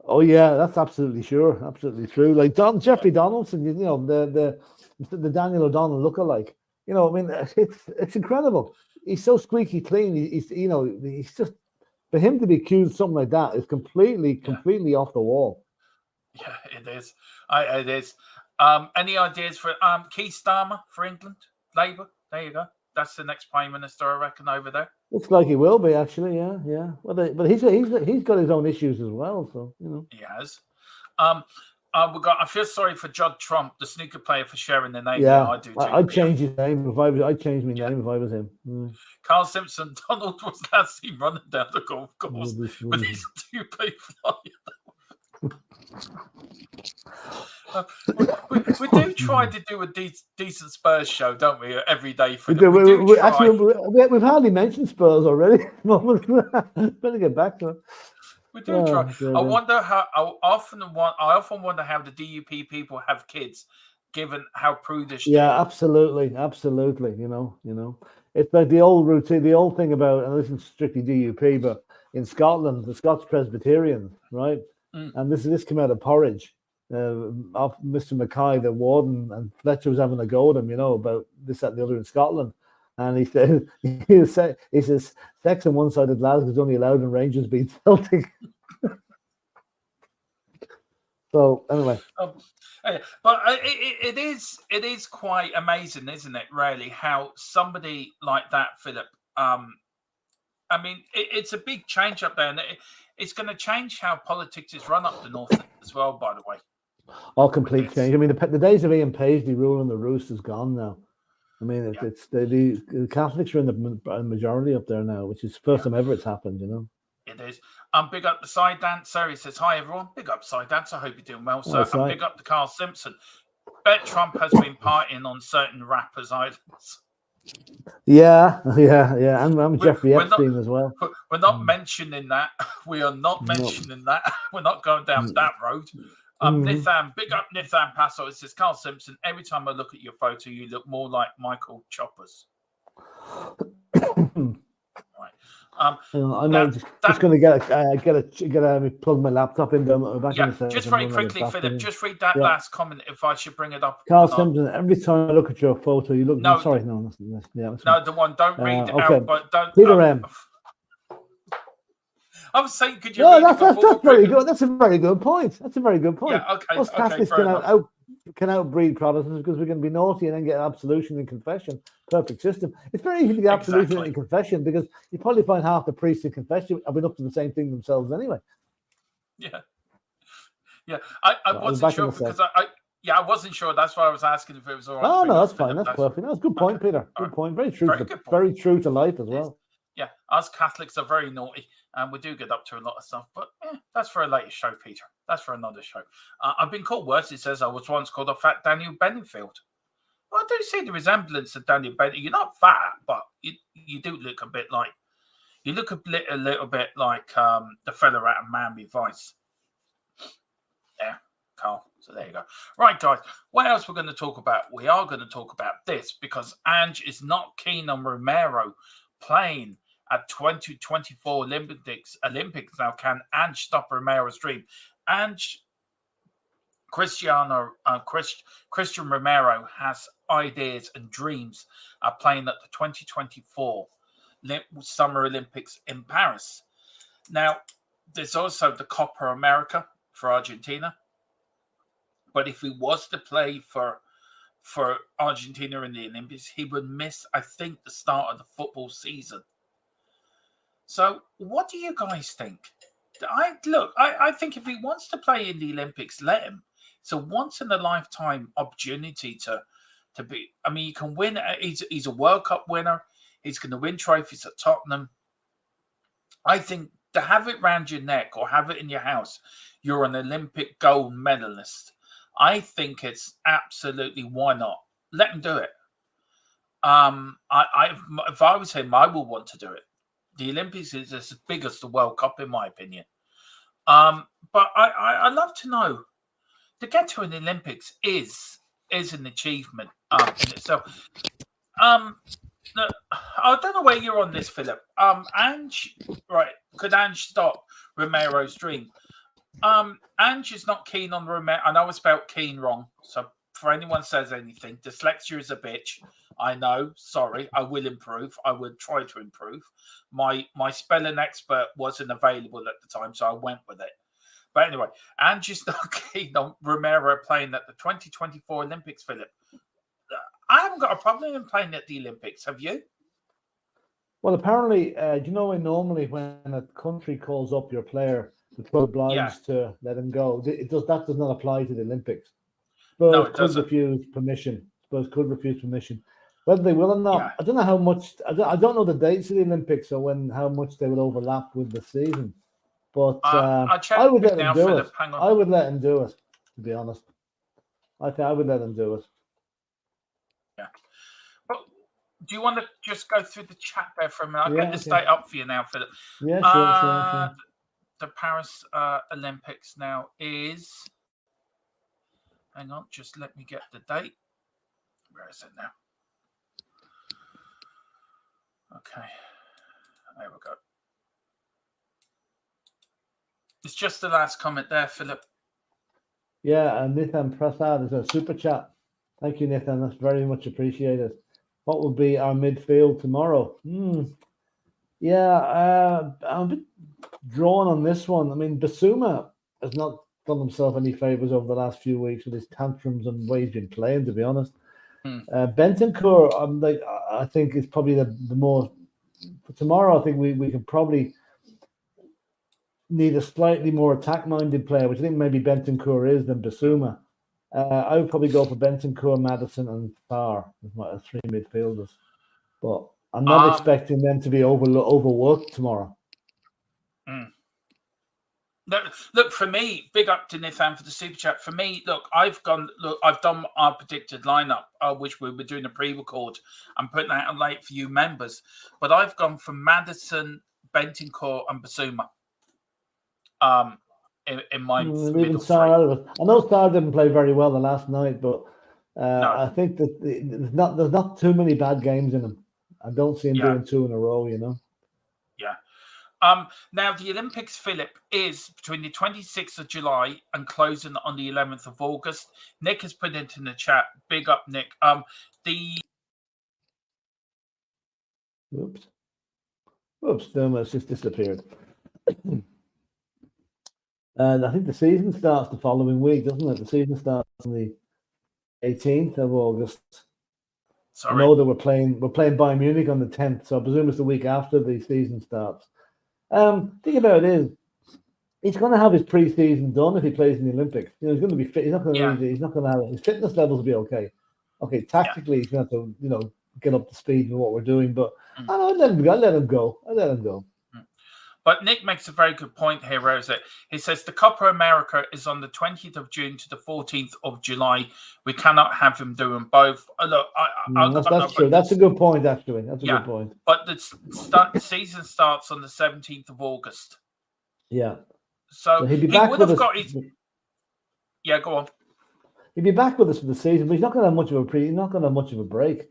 Oh yeah, that's absolutely sure, absolutely true. Like Jeffrey Donaldson, the Daniel O'Donnell lookalike. I mean, it's incredible. He's so squeaky clean. He's just, for him to be accused of something like that is completely off the wall. Yeah, it is. It is. Any ideas for Keir Starmer for England, Labour? There you go. That's the next Prime Minister, I reckon, over there. Looks like he will be, actually. Yeah. Well, but he's got his own issues as well. So he has. I feel sorry for Judd Trump, the snooker player, for sharing their name. Yeah, I do too. I'd change his name if I was. I'd change my name if I was him. Carl Simpson, Donald was last seen running down the golf course with his toupee flying. We do try to do a decent Spurs show, don't we? Every day. We've hardly mentioned Spurs already. Better get back to it. We do try. I wonder how. I often wonder how the DUP people have kids, given how prudish. Yeah, absolutely. It's like the old routine, the old thing about, and this isn't strictly DUP, but in Scotland, the Scots Presbyterians, right? And this came out of Porridge. Mr. Mackay, the warden, and Fletcher was having a go at him, about this, that, and the other in Scotland. And he says, sex on one-sided lads is only allowed in Rangers beat Celtic. So anyway, but it is quite amazing, isn't it? Really, how somebody like that, Philip. I mean, it's a big change up there, and it's going to change how politics is run up the north as well. By the way, all complete change. I mean, the days of Ian Paisley ruling the roost is gone now. I mean, it's the Catholics are in the majority up there now, which is the first time ever it's happened. It is. Big up the Side Dancer. He says, hi, everyone. Big up Side Dancer. I hope you're doing well, sir. And big up to Carl Simpson. Bet Trump has been partying on certain rappers' islands. Yeah. I'm Jeffrey Epstein as well. We're not mentioning that. We are not mentioning that. We're not going down that road. Nitham, big up Nitham Paso. It says, Carl Simpson, every time I look at your photo, you look more like Michael Choppers. Right. I'm just going to plug my laptop in. Just very quickly, Philip, just read that last comment if I should bring it up. Carl Simpson, every time I look at your photo, you look. No, sorry, no, the one. Don't read it okay. out, but don't. Peter M. I was saying, could you? No, that's very good. That's a very good point. Yeah, okay. Most Catholics can outbreed Protestants because we're going to be naughty and then get absolution and confession. Perfect system. It's very easy to get absolution and confession because you probably find half the priests in confession have been up to the same thing themselves anyway. Yeah. I wasn't sure because Yeah, I wasn't sure. That's why I was asking if it was all right. Oh, no, that's fine. That's perfect. That's a good point, Peter. Good point. Very true. Very true to life as well. Yeah, us Catholics are very naughty, and we do get up to a lot of stuff. But that's for a later show, Peter. That's for another show. I've been called worse. It says I was once called a fat Daniel Bedingfield. Well, I do see the resemblance of Daniel Bedingfield. You're not fat, but you do look a bit like. You look a little bit like the fella out of Miami Vice. Yeah, Carl. So there you go. Right, guys. What else we're going to talk about? We are going to talk about this because Ange is not keen on Romero playing at 2024 Olympics. Now, can Ange stop Romero's dream? Christian Romero has ideas and dreams of playing at the 2024 Summer Olympics in Paris. Now, there's also the Copa America for Argentina. But if he was to play for Argentina in the Olympics, he would miss, I think, the start of the football season. So what do you guys think? I think if he wants to play in the Olympics, let him. It's a once-in-a-lifetime opportunity to be. I mean, you can win. He's a World Cup winner. He's going to win trophies at Tottenham. I think to have it round your neck or have it in your house, you're an Olympic gold medalist. I think it's absolutely, why not? Let him do it. If I was him, I would want to do it. The Olympics is as big as the World Cup, in my opinion. But I'd love to know, to get to an Olympics is an achievement in itself. I don't know where you're on this, Philip. Ange, right? Could Ange stop Romero's dream? Ange is not keen on Romero. I know I spelled keen wrong. So for anyone says anything, dyslexia is a bitch. I know. Sorry. I will improve. I would try to improve. My spelling expert wasn't available at the time, so I went with it. But anyway, Ange is not keen on Romero playing at the 2024 Olympics, Philip. I haven't got a problem in playing at the Olympics. Have you? Well, apparently, normally when a country calls up your player, the club obliged to let him go. That does not apply to the Olympics. Spurs could refuse permission. Whether they will or not, I don't know how much. I don't know the dates of the Olympics or how much they will overlap with the season. But I would let him do it. I would let him do it. To be honest, I think I would let him do it. Yeah. Well, do you want to just go through the chat there for a minute? I'll get this date up for you now, Philip. Yeah, sure. The Paris Olympics now is. Hang on, just let me get the date. Where is it now? Okay, there we go. It's just the last comment there, Philip. Yeah, and Nathan Prasad is a super chat. Thank you, Nathan. That's very much appreciated. What will be our midfield tomorrow? Yeah, I'm a bit drawn on this one. I mean, Basuma has not done himself any favors over the last few weeks with his tantrums and the way he's been playing, to be honest. Bentancur, I think is probably the more. For tomorrow, I think we could probably need a slightly more attack-minded player, which I think maybe Bentancur is than Basuma. I would probably go for Bentancur, Madison, and Farr as my three midfielders. But I'm not expecting them to be overworked tomorrow. Look, for me, big up to Nathan for the super chat. For me, I've done our predicted lineup, which we were doing a pre-record. I'm putting that out late for you members. But I've gone for Madison, Bentancur, and Basuma. In my middle three. I know Sarr didn't play very well the last night, but I think that there's not too many bad games in him. I don't see him doing two in a row, Yeah. Now the Olympics, Philip, is between the 26th of July and closing on the 11th of August. Nick has put it in the chat. Big up, Nick. Oops, Therma's just disappeared. And I think the season starts the following week, doesn't it? The season starts on the 18th of August. Sorry. I know that we're playing Bayern Munich on the 10th, so I presume it's the week after the season starts. Thing about it is, He's going to have his pre-season done if he plays in the Olympics. He's going to be fit. He's not going to. He's not going to have his fitness levels will be okay. Okay, tactically, he's going to have to, get up to speed with what we're doing. But I'll let him go. I'll let him go. But Nick makes a very good point here, Rosa. He says the Copa America is on the 20th of June to the 14th of July. We cannot have him doing both. Look, that's true. That's a good point, actually. That's a good point. But the season starts on the 17th of August. Yeah. So he'd be back would have got his. Yeah, go on. He'd be back with us for the season, but he's not going to have much of a He's not going to have much of a break.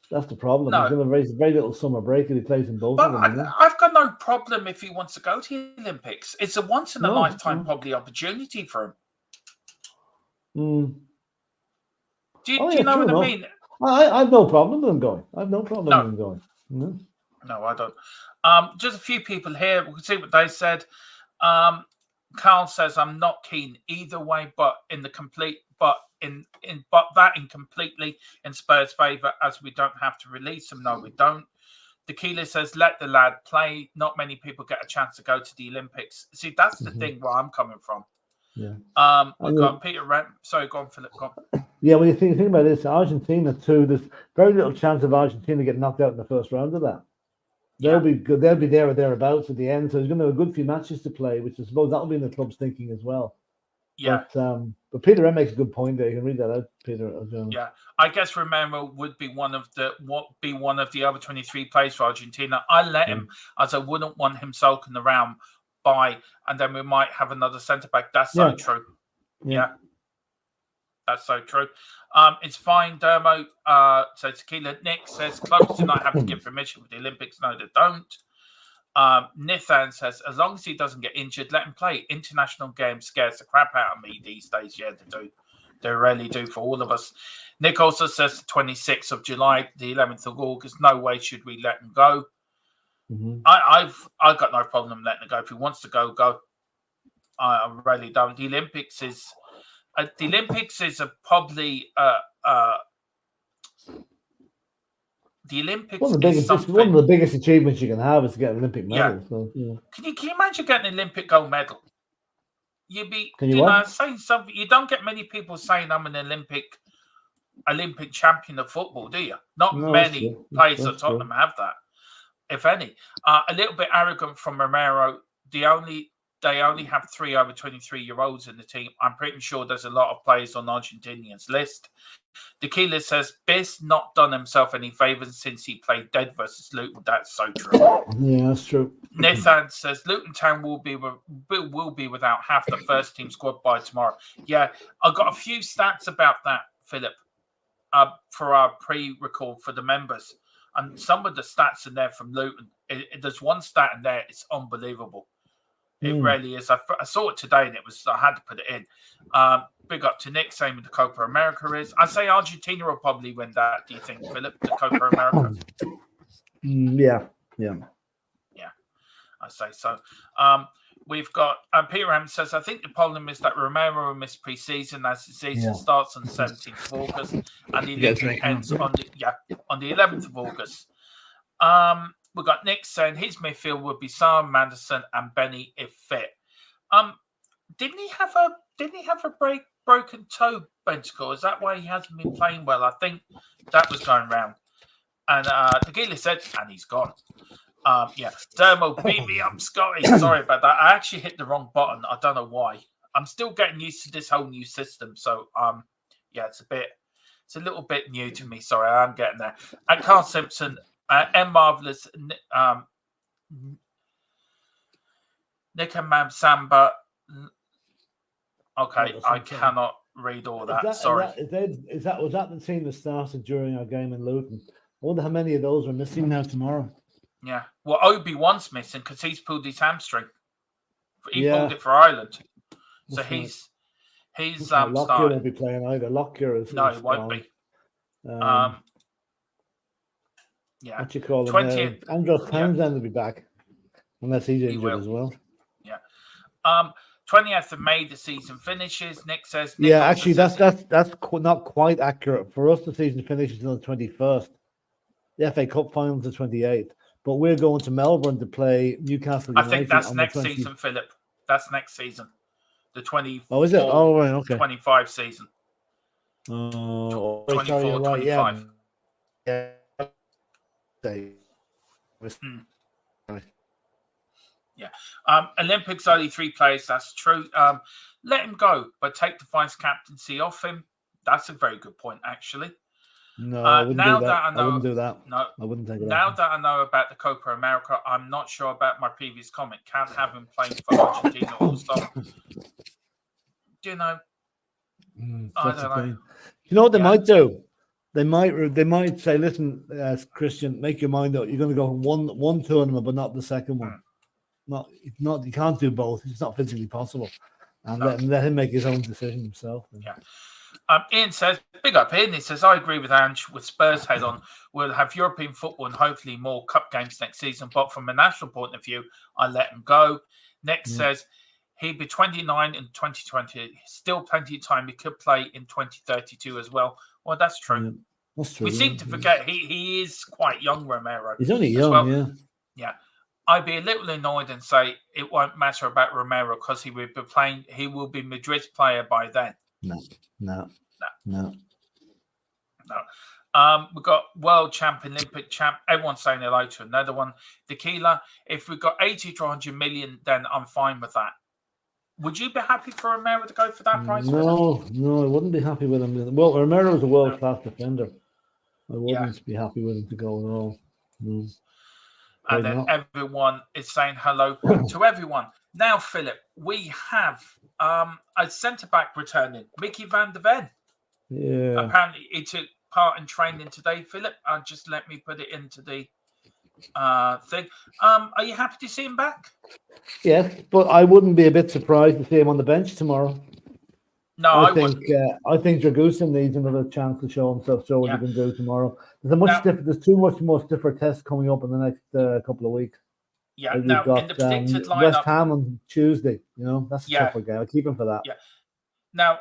That's the problem. No. He's going to raise very little summer break if he plays in both of them. I've got no problem if he wants to go to the Olympics. It's a once in a lifetime probably opportunity for him. Do you know what I mean? I have no problem with him going. I have no problem with him going. No, I don't. Just a few people here. We can see what they said. Carl says, "I'm not keen either way, but in completely in Spurs' favour, as we don't have to release him. No, we don't." Tequila says, "Let the lad play. Not many people get a chance to go to the Olympics." See, that's the thing where I'm coming from. Yeah. We've got Peter Rent. Sorry, go on, Philip. Go on. Yeah, when you think about this, Argentina too. There's very little chance of Argentina getting knocked out in the first round of that. They'll be good. They'll be there or thereabouts at the end. So there's going to be a good few matches to play, which I suppose that'll be in the club's thinking as well. Yeah. But Peter M makes a good point there. You can read that out, Peter. Yeah, I guess Romero would be one of the other 23 players for Argentina. I let him, as I wouldn't want him sulking around and then we might have another centre back. That's so true. Yeah. That's so true. It's fine, Dermo. So Tequila Nick says clubs do not have to give permission for the Olympics. No, they don't. Nithan says, as long as he doesn't get injured, let him play. International games scares the crap out of me these days. Yeah, they do. They really do for all of us. Nick also says the 26th of July, the 11th of August. No way should we let him go. Mm-hmm. I've got no problem letting him go. If he wants to go, go. I really don't. The Olympics is probably the Olympics one of the biggest achievements you can have is to get an Olympic medal. Yeah. So, yeah. Can you imagine getting an Olympic gold medal? You'd be saying something. You don't get many people saying I'm an Olympic champion of football, do you? Not many players at Tottenham have that, if any. A little bit arrogant from Romero. They only have 3 over 23-year-olds in the team. I'm pretty sure there's a lot of players on Argentinians' list. Tequila says Biss not done himself any favours since he played dead versus Luton. That's so true. Yeah, that's true. Nathan says Luton Town will be without half the first team squad by tomorrow. Yeah, I've got a few stats about that, Philip, for our pre-record for the members. And some of the stats in there from Luton, there's one stat in there, it's unbelievable. It really is. I saw it today, and I had to put it in. Big up to Nick, saying what the Copa America is. I say Argentina will probably win that. Do you think, Philip, the Copa America? Yeah. I say so. We've got Peter M says, I think the problem is that Romero missed pre-season as the season starts on the 17th of August and the Olympic ends on the 11th of August. We've got Nick saying his midfield would be Sam Manderson and Benny if fit. Didn't he have a broken toe, Bentacle? Is that why he hasn't been playing well? I think that was going round. And the Gila said, and he's gone. Dermo beat me up, Scotty. Sorry about that. I actually hit the wrong button. I don't know why. I'm still getting used to this whole new system. So it's a little bit new to me. Sorry, I'm getting there. And Carl Simpson, M Marvelous, Nick and Mam Samba. Okay, I cannot read all that. Sorry. Was that the team that started during our game in Luton? I wonder how many of those are missing now tomorrow. Yeah. Well, Obi-Wan's missing because he's pulled his hamstring. He pulled it for Ireland. So he's Lockyer won't be playing either. Lockyer is no, he won't be. What you call him? Andros Townsend will be back. Unless he's injured as well. Yeah. 20th of May, the season finishes. Nick says. Actually, that's not quite accurate. For us, the season finishes on the 21st. The FA Cup finals the 28th. But we're going to Melbourne to play Newcastle United. I think that's next season, Philip. That's next season. The 24, Oh, is it? Oh, right, okay. 25 season. Oh, 24, sorry, right, 25. Yeah. Yeah. Olympics only 3 players. That's true. Let him go, but take the vice captaincy off him. That's a very good point, actually. No, I wouldn't now do that. I wouldn't do that. No, I wouldn't take it. Now that I know about the Copa America, I'm not sure about my previous comment. Can't have him playing for Argentina All-Star. Do you know? I don't know. You know what they might do? They might say, "Listen, Christian, make your mind up. You're going to go one tournament, but not the second one. Not. You can't do both. It's not physically possible." And let him make his own decision himself. Yeah. Ian says, big up Ian. He says, I agree with Ange. With Spurs head on, we'll have European football and hopefully more cup games next season. But from a national point of view, I let him go. Next says, he'd be 29 in 2020. Still plenty of time. He could play in 2032 as well. Well, that's true. Yeah, that's true. We seem to forget he is quite young, Romero. He's only young, Yeah. I'd be a little annoyed and say it won't matter about Romero because he will be Madrid's player by then. No. We've got world champion, Olympic champ. Everyone's saying hello to another one. Tequila. If we've got 80 to 100 million, then I'm fine with that. Would you be happy for Romero to go for that price? No, I wouldn't be happy with him. Well, Romero is a world-class defender. I wouldn't be happy with him to go at all. No. And then everyone is saying hello to everyone. Now, Philip, we have a centre-back returning, Mickey van der Ven. Yeah. Apparently, he took part in training today, Philip. Just let me put it into the thing. Are you happy to see him back? Yes, but I wouldn't be a bit surprised to see him on the bench tomorrow. No, I think Dragusin needs another chance to show himself, show what he can do tomorrow. There's too much more stiffer tests coming up in the next couple of weeks. Yeah, like now got, in the predicted lineup, West Ham on Tuesday. That's a tougher game. I keep him for that. Yeah. Now,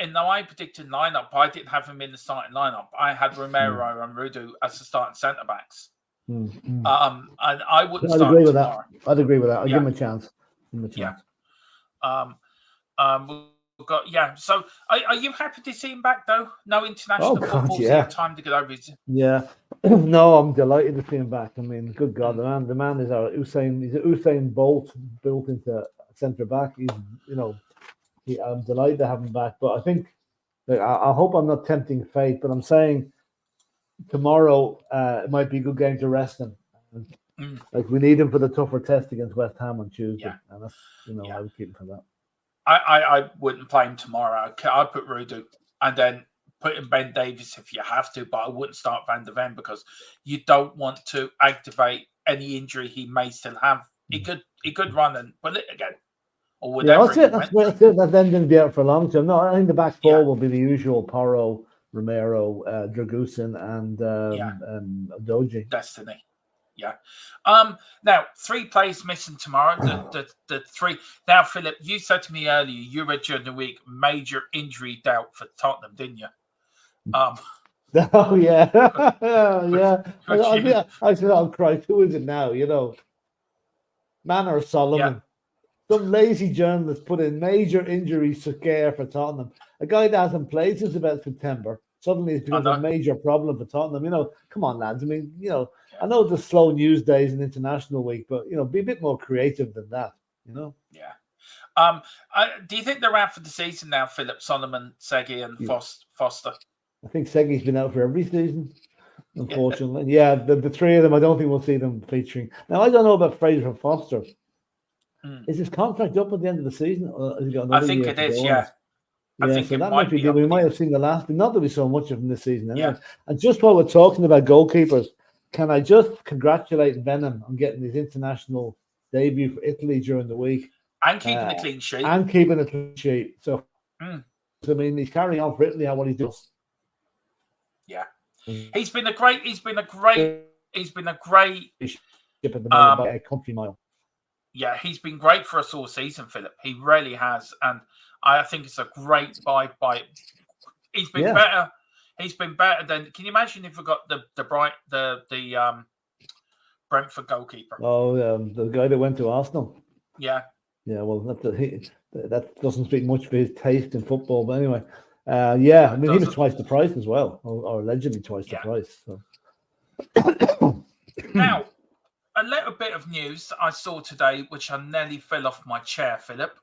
in my predicted lineup, I didn't have him in the starting lineup. I had Romero and Rudu as the starting centre backs. And I wouldn't start agree with tomorrow. that. I'd agree with that. I'd give him a chance. We've got So, are you happy to see him back though? No international football, so you have time to get over it. Yeah, no, I'm delighted to see him back. I mean, good God, the man is our Usain. He's a Usain Bolt built into centre back. I'm delighted to have him back. But I think, I hope I'm not tempting fate, but I'm saying tomorrow it might be a good game to rest him. Like we need him for the tougher test against West Ham on Tuesday, and that's I would keep him for that. I wouldn't play him tomorrow. I'd put Rudu and then put in Ben Davies if you have to, but I wouldn't start Van der Ven because you don't want to activate any injury he may still have. He could run and pull it again. Or whatever. That's it. That's it. That's then going to be out for a long time. No, I think the back four will be the usual: Porro, Romero, Dragusin, and Doji. Destiny. Yeah. Now 3 players missing tomorrow. The 3. Now, Philip, you said to me earlier you read during the week major injury doubt for Tottenham, didn't you? Oh yeah, yeah. I said, "Oh Christ, who is it now?" Man or Solomon. Yeah. Some lazy journalist put in major injury scare for Tottenham. A guy that hasn't played since about September. Suddenly it's become a major problem for Tottenham. Come on, lads. I mean, I know it's a slow news days and international week, but, be a bit more creative than that, Yeah. Do you think they're out for the season now, Philip, Solomon, Segi and Foster? I think Segi's been out for every season, unfortunately. Yeah, the 3 of them, I don't think we'll see them featuring. Now, I don't know about Fraser and Foster. Is his contract up at the end of the season? Or has he got another I think year it is, yeah. I think so that might be. We might have seen the last, but not that we saw much of him this season. Anyway. Yeah. And just while we're talking about goalkeepers, can I just congratulate Venom on getting his international debut for Italy during the week and keeping a clean sheet? So, I mean, he's carrying on for Italy on what he's doing. Yeah, he's been a great ship at the moment by a country mile. Yeah, he's been great for us all season, Philip. He really has, and I think it's a great buy. He's been better. He's been better than. Can you imagine if we got the Brentford goalkeeper? Oh, the guy that went to Arsenal. Yeah, Yeah, well, that doesn't speak much for his taste in football. But anyway, yeah, I mean, he was twice the price as well, or allegedly twice the price. So. Now, a little bit of news I saw today, which I nearly fell off my chair, Philip,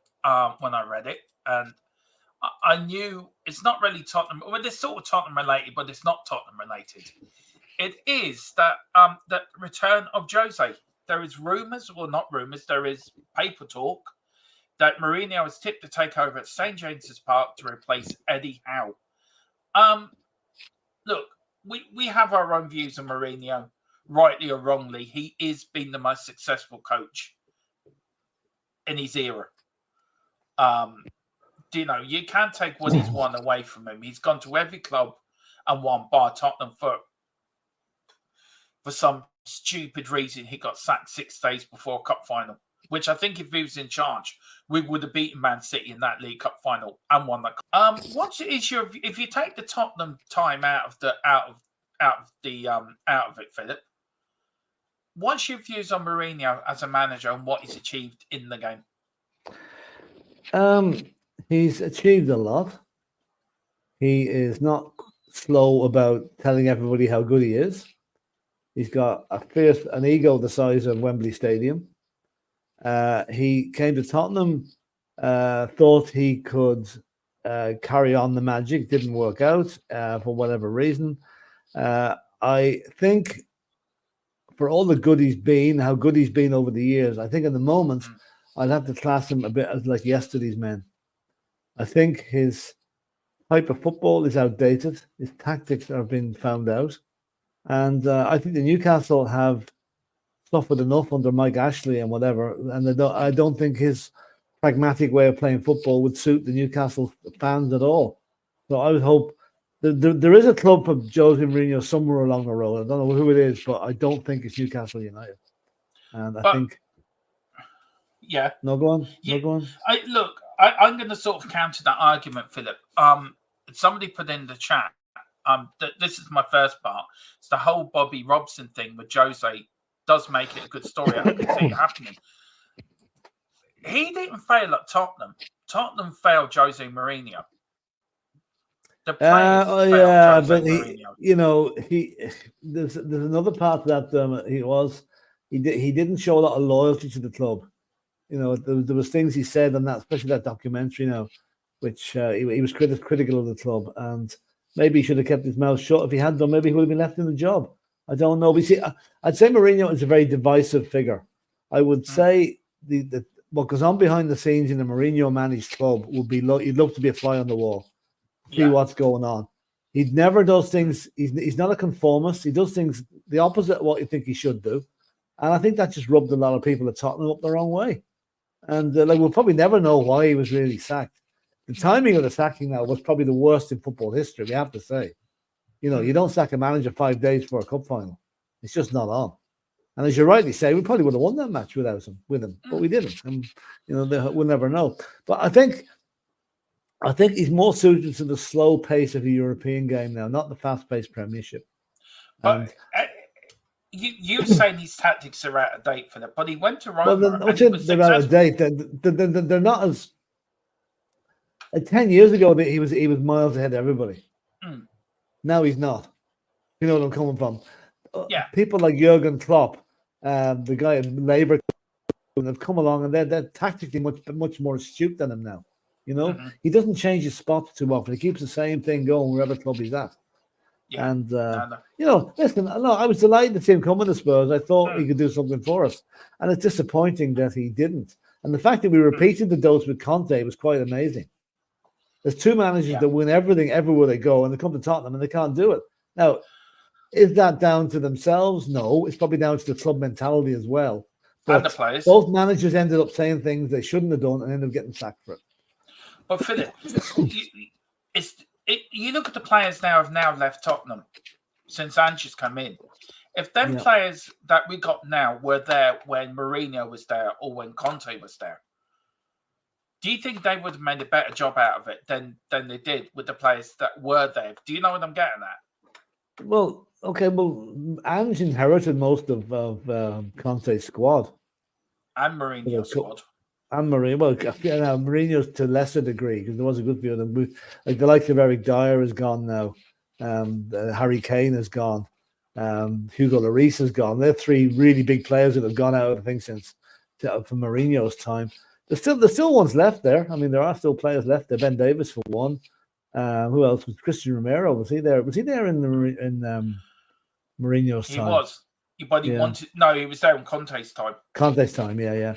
when I read it. And I knew it's not really Tottenham. Well, it's sort of Tottenham related, but it's not Tottenham related. It is that the return of Jose. There is rumours, well, not rumours, there is paper talk that Mourinho is tipped to take over at St James's Park to replace Eddie Howe. Look, we have our own views on Mourinho, rightly or wrongly. He is been the most successful coach in his era. You can't take what he's won away from him. He's gone to every club and won, bar Tottenham for some stupid reason. He got sacked 6 days before a cup final, which I think if he was in charge, we would have beaten Man City in that League Cup final and won that. What's the issue if you take the Tottenham time out of it, Philip? What's your views on Mourinho as a manager and what he's achieved in the game? He's achieved a lot. He is not slow about telling everybody how good he is. He's got an ego the size of Wembley Stadium. He came to Tottenham, thought he could carry on the magic, didn't work out for whatever reason. I think for all the good he's been, how good he's been over the years, I think in the moment, I'd have to class him a bit as like yesterday's men. I think his type of football is outdated. His tactics have been found out. And I think the Newcastle have suffered enough under Mike Ashley and whatever. And I don't think his pragmatic way of playing football would suit the Newcastle fans at all. So I would hope there is a club for Jose Mourinho somewhere along the road. I don't know who it is, but I don't think it's Newcastle United. And I think... Yeah. No, go on. Yeah. No, go on. I'm going to sort of counter that argument, Philip. Somebody put in the chat, this is my first part. It's the whole Bobby Robson thing with Jose does make it a good story. I can see it happening. He didn't fail at Tottenham. Tottenham failed Jose Mourinho. The players failed Jose Mourinho. There's another part of that. He didn't show a lot of loyalty to the club. There was things he said on that, especially that documentary which he was critical of the club, and maybe he should have kept his mouth shut. If he had done, maybe he would have been left in the job. I don't know. But see, I'd say Mourinho is a very divisive figure. I would say what goes on behind the scenes in a Mourinho managed club would be you'd love to be a fly on the wall, see what's going on. He never does things. He's not a conformist. He does things the opposite of what you think he should do, and I think that just rubbed a lot of people at Tottenham up the wrong way. And we'll probably never know why he was really sacked. The timing of the sacking now was probably the worst in football history, we have to say. You don't sack a manager 5 days for a cup final. It's just not on. And as you rightly say, we probably would have won that match with him, but we didn't. And we'll never know. But I think he's more suited to the slow pace of the European game now, not the fast-paced Premiership. But you're saying his tactics are out of date for that, but he went to Roma. Well, they're out of date. They're not as. 10 years ago, he was miles ahead of everybody. Now he's not. You know what I'm coming from? Yeah. People like Jurgen Klopp, the guy in Labour, have come along and they're tactically much more astute than him now. He doesn't change his spots too often. He keeps the same thing going wherever club he's at. Yeah. And listen, I was delighted to see him coming to Spurs. I thought he could do something for us, and it's disappointing that he didn't. And the fact that we repeated the dose with Conte was quite amazing. There's two managers that win everything everywhere they go, and they come to Tottenham and they can't do it. Now, is that down to themselves? No, it's probably down to the club mentality as well. But and the players. Both managers ended up saying things they shouldn't have done and ended up getting sacked for it. But Philip, you look at the players have now left Tottenham since Ange's come in. If them players that we got now were there when Mourinho was there or when Conte was there, do you think they would have made a better job out of it than they did with the players that were there? Do you know what I'm getting at? Well, okay. Well, Ange inherited most of Conte's squad and Mourinho's squad. And Mourinho, well, Mourinho's to a lesser degree because there was a good few of them. Like the likes of Eric Dyer is gone now. Harry Kane is gone. Hugo Lloris is gone. They're three really big players that have gone out, I think, since from Mourinho's time. There's still ones left there. I mean, there are still players left there. Ben Davies for one. Who else was Christian Romero? Was he there? Was he there in Mourinho's time? He was. But he wanted. No, he was there in Conte's time. Conte's time, yeah.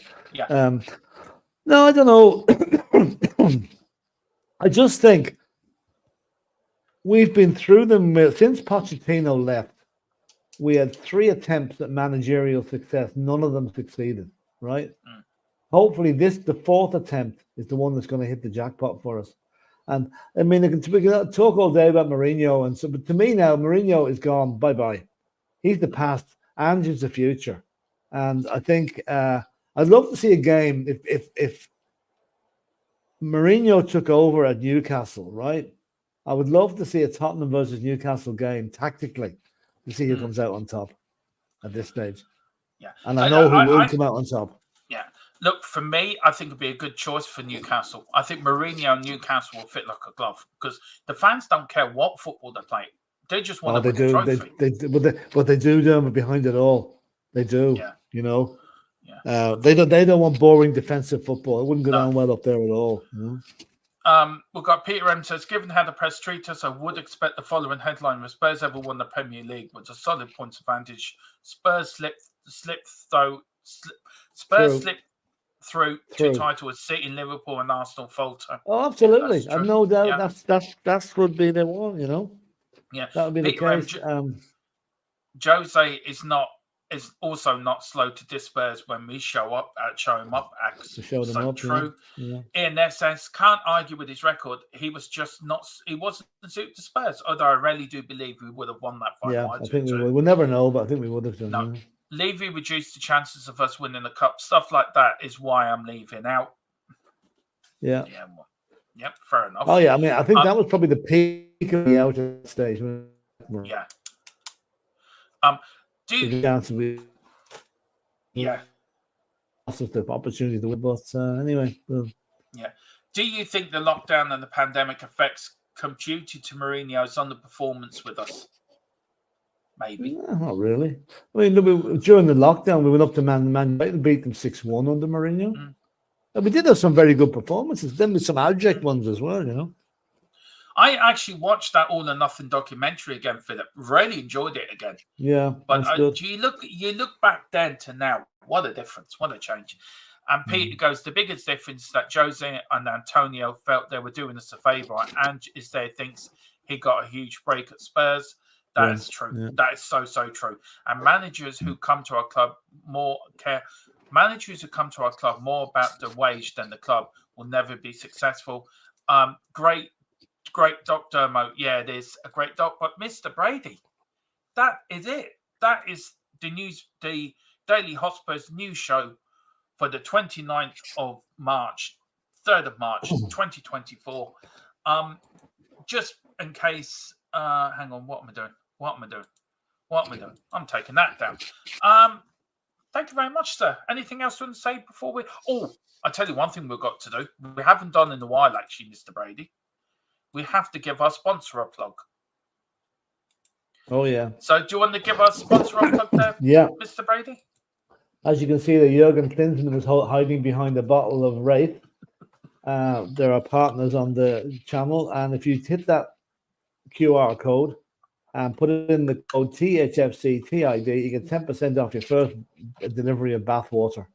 No, I don't know. I just think we've been through them since Pochettino left. We had 3 attempts at managerial success. None of them succeeded, right? Hopefully the 4th attempt is the one that's going to hit the jackpot for us. And I mean, we can talk all day about Mourinho, and so, but to me now, Mourinho is gone. Bye. He's the past. Ange's the future. And I think I'd love to see a game if Mourinho took over at Newcastle, right? I would love to see a Tottenham versus Newcastle game tactically to see who comes out on top at this stage. Yeah. And I know who will come out on top. Yeah. Look, for me, I think it'd be a good choice for Newcastle. I think Mourinho and Newcastle will fit like a glove because the fans don't care what football they play. They just want to win a trophy. But they do them behind it all. They do. Yeah. You know. Yeah. They don't want boring defensive football. It wouldn't go down well up there at all. You know? We've got Peter M says, given how the press treat us, I would expect the following headline: if Spurs ever won the Premier League with a solid points advantage, Spurs slipped through two titles, City, Liverpool, and Arsenal falter. Oh, absolutely. I've no doubt that's would be the one, you know. Yeah, that would be the case. Jose is also not slow to disperse when we show him up. To show them so up, true. Yeah. In that sense, can't argue with his record. He wasn't suited to Spurs. Although I really do believe we would have won that fight. Yeah, I think we would. We'll never know, but I think we would have done. No. Levy reduced the chances of us winning the cup. Stuff like that is why I'm leaving out. Yeah. Yep, fair enough. Oh yeah, I mean, I think that was probably the peak of the outer stage. Yeah. Lots of the opportunity to win, but anyway. Yeah. Do you think the lockdown and the pandemic effects contributed to Mourinho's underperformance with us? Maybe. Not really. I mean, during the lockdown, we went up to Man United and beat them 6-1 under Mourinho. And we did have some very good performances. Then with some abject ones as well, you know. I actually watched that All or Nothing documentary again, Philip. Really enjoyed it again. Yeah, but you look back then to now. What a difference! What a change! And Peter goes, the biggest difference is that Jose and Antonio felt they were doing us a favour, and is there thinks he got a huge break at Spurs. That is true. Yeah. That is so true. And managers who come to our club more about the wage than the club will never be successful. Great doc, Dermo. Yeah, it is a great doc. But Mr. Brady, that is it. That is the Daily Hotspur's news show for the 29th of March, 3rd of March, 2024. Just in case, hang on, what am I doing? I'm taking that down. Thank you very much, sir. Anything else you want to say before we... Oh, I'll tell you one thing we've got to do. We haven't done in a while, actually, Mr. Brady. We have to give our sponsor a plug. Oh, yeah. So do you want to give our sponsor a plug there, Mr. Brady? As you can see, the Jurgen Klinsmann was hiding behind a bottle of Wraith. There are partners on the channel, and if you hit that QR code and put it in the code THFC TID, you get 10% off your first delivery of bath water.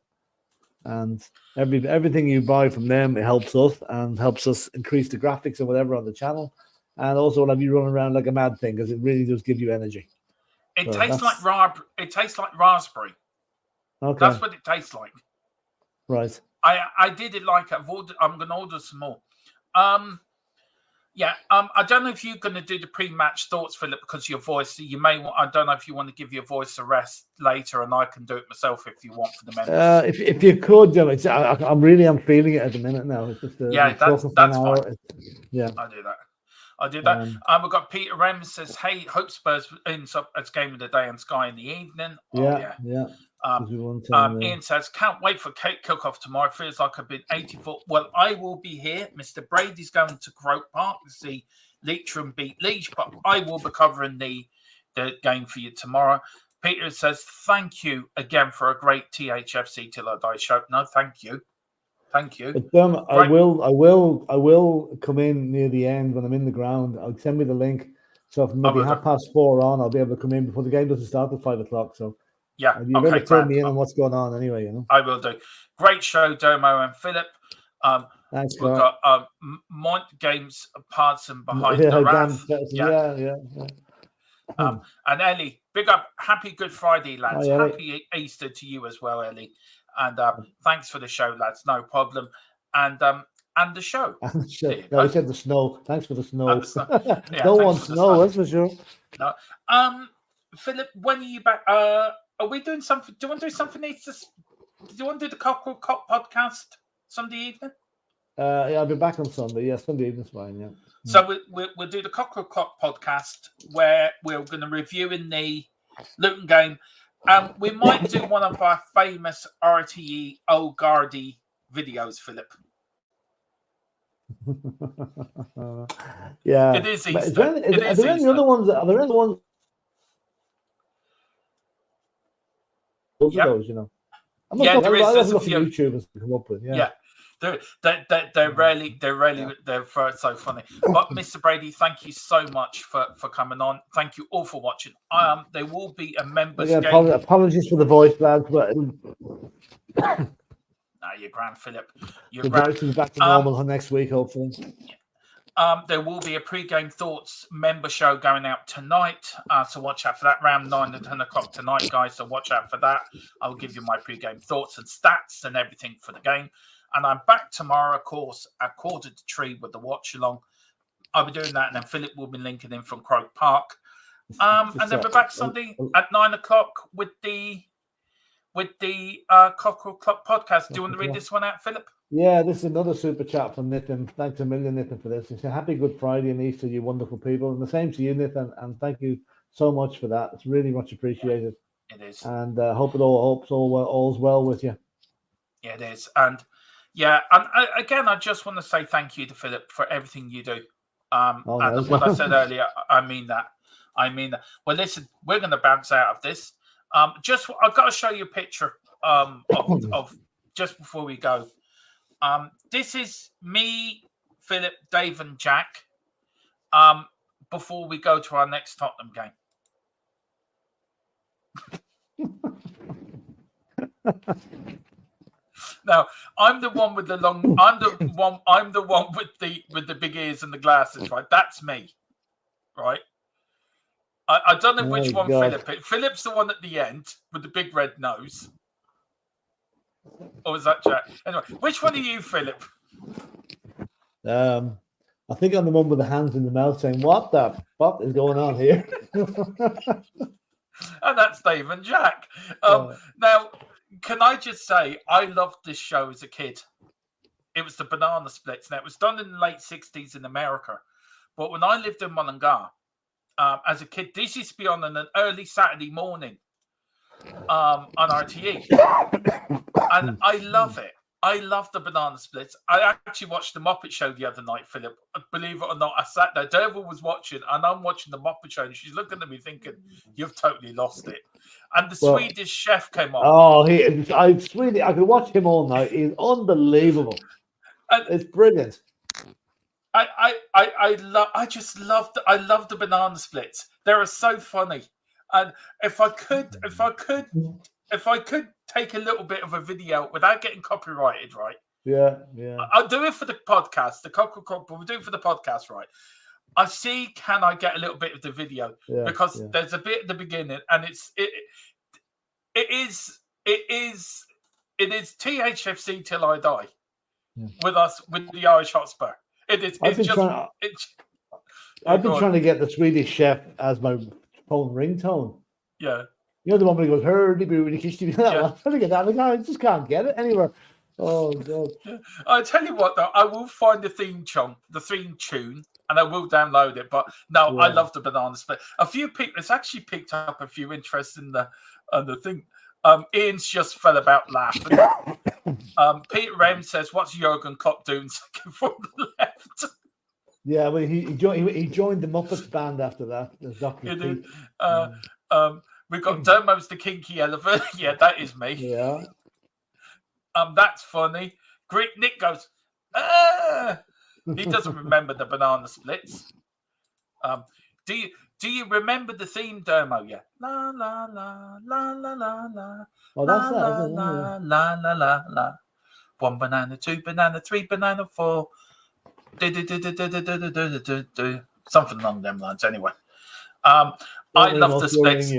And everything you buy from them, it helps us and helps us increase the graphics and whatever on the channel. And also will have you running around like a mad thing because it really does give you energy. It tastes like raspberry. Okay. That's what it tastes like. Right. I did it like I'm going to order some more. I don't know if you're going to do the pre-match thoughts, Philip, because your voice. I don't know if you want to give your voice a rest later, and I can do it myself if you want for the members. If you could, I'm feeling it at the minute now. It's just that's fine. Yeah, I'll do that. I did that. We've got Peter M says, "Hey, hope Spurs ends up as game of the day on Sky in the evening." Yeah. Ian says, "Can't wait for kickoff tomorrow. Feels like I've been 84." Well, I will be here. Mr. Brady's going to Croke Park to see Leitrim beat Leach, but I will be covering the game for you tomorrow. Peter says, "Thank you again for a great THFC Till I Die show." No, thank you. But I will come in near the end when I'm in the ground. I'll send me the link. So if maybe 4:30 on, I'll be able to come in before the game doesn't start at 5:00. So yeah, you're able to turn me in on what's going on anyway. I will do. Great show, Domo and Philip. Thanks. We've got Mont Games Parson behind the wrath. Yeah. And Ellie, big up. Happy Good Friday, lads. Hi, Happy Easter to you as well, Ellie. And thanks for the show, lads. No problem. And the show. No, we said the snow. Thanks for the snow. Don't want snow, that's for sure. No. Philip, when are you back? Are we doing something? Do you want to do something? Do you want to do the Cockerel Cop podcast Sunday evening? Yeah, I'll be back on Sunday. Yeah, Sunday evening's fine. Yeah. So we'll do the Cockerel Cop podcast where we're going to review in the Luton game. We might do one of our famous RTE Old Guardy videos, Philip. Yeah, it is Easter. Are there any other ones? Those, you know. There is. There's a few YouTubers to come up with. Yeah. They're so funny. But Mr. Brady, thank you so much for coming on. Thank you all for watching. There will be a members game. Apologies for the voice, lads, but you're grand, Philip. The voice is back to normal next week, hopefully. There will be a pre-game thoughts member show going out tonight. So watch out for that around 9 and 10 o'clock tonight, guys. So watch out for that. I will give you my pre-game thoughts and stats and everything for the game. And I'm back tomorrow, of course, at 2:45 with the watch along. I'll be doing that, and then Philip will be linking in from Croke Park. And then we're back Sunday at 9 o'clock with the Cockerel Club podcast. Do you want to read this one out, Philip? Yeah, this is another super chat from Nathan. Thanks a million, Nathan, for this. It's a happy Good Friday and Easter, you wonderful people. And the same to you, Nathan. And thank you so much for that. It's really much appreciated. It is. And all's well with you. Yeah, it is. And again, I just want to say thank you to Philip for everything you do. And what I said earlier, I mean that. Well, listen, we're going to bounce out of this. I've got to show you a picture of just before we go. This is me, Philip, Dave, and Jack. Before we go to our next Tottenham game. Now, I'm the one with the long. I'm the one with the big ears and the glasses, right? That's me, right? I don't know which one Philip is. Philip's the one at the end with the big red nose. Or was that Jack? Anyway, which one are you, Philip? I think I'm the one with the hands in the mouth saying, what is going on here? And that's Dave and Jack. Now, can I just say, I loved this show as a kid. It was the Banana Splits. Now, it was done in the late 60s in America. But when I lived in Mullingar, as a kid, this used to be on an early Saturday morning on RTE. And I love it. I love the Banana Splits. I actually watched the Muppet Show the other night, Philip. Believe it or not, I sat there. Derval was watching, and I'm watching the Muppet Show, and she's looking at me thinking, you've totally lost it. And the Swedish chef came on. Oh, I could watch him all night. He's unbelievable. And it's brilliant. I love the Banana Splits. They're so funny. And if I could take a little bit of a video without getting copyrighted, right? Yeah. I'll do it for the podcast, the Cockerel, but we'll do it for the podcast, right? I see, can I get a little bit of the video? Because there's a bit at the beginning, and it is THFC Till I Die with us, with the Irish Hotspur. It is. I've been trying to get the Swedish chef as my phone ringtone. Yeah. You know the one where he goes, hurdy, booty, kishty. I'm trying to get that. I just can't get it anywhere. Oh, God. I tell you what, though, I will find the theme tune, and I will download it. But no, I love the banana split. A few people, it's actually picked up a few interest in the thing. Ian's just fell about laughing. Peter Rem says, "What's Jurgen Klopp doing second from the left?" Yeah, well, he joined the Muppets band after that. We've got Dermo's the kinky elephant. Yeah, that is me. Yeah. That's funny. Greek Nick goes, he doesn't remember the banana splits. Do you remember the theme, Dermo? Yeah. La la la la la la la. Oh, that's la, that. La la la la la. 1 banana, 2 banana, 3 banana, 4. Something along them lines. Anyway, I love the splits.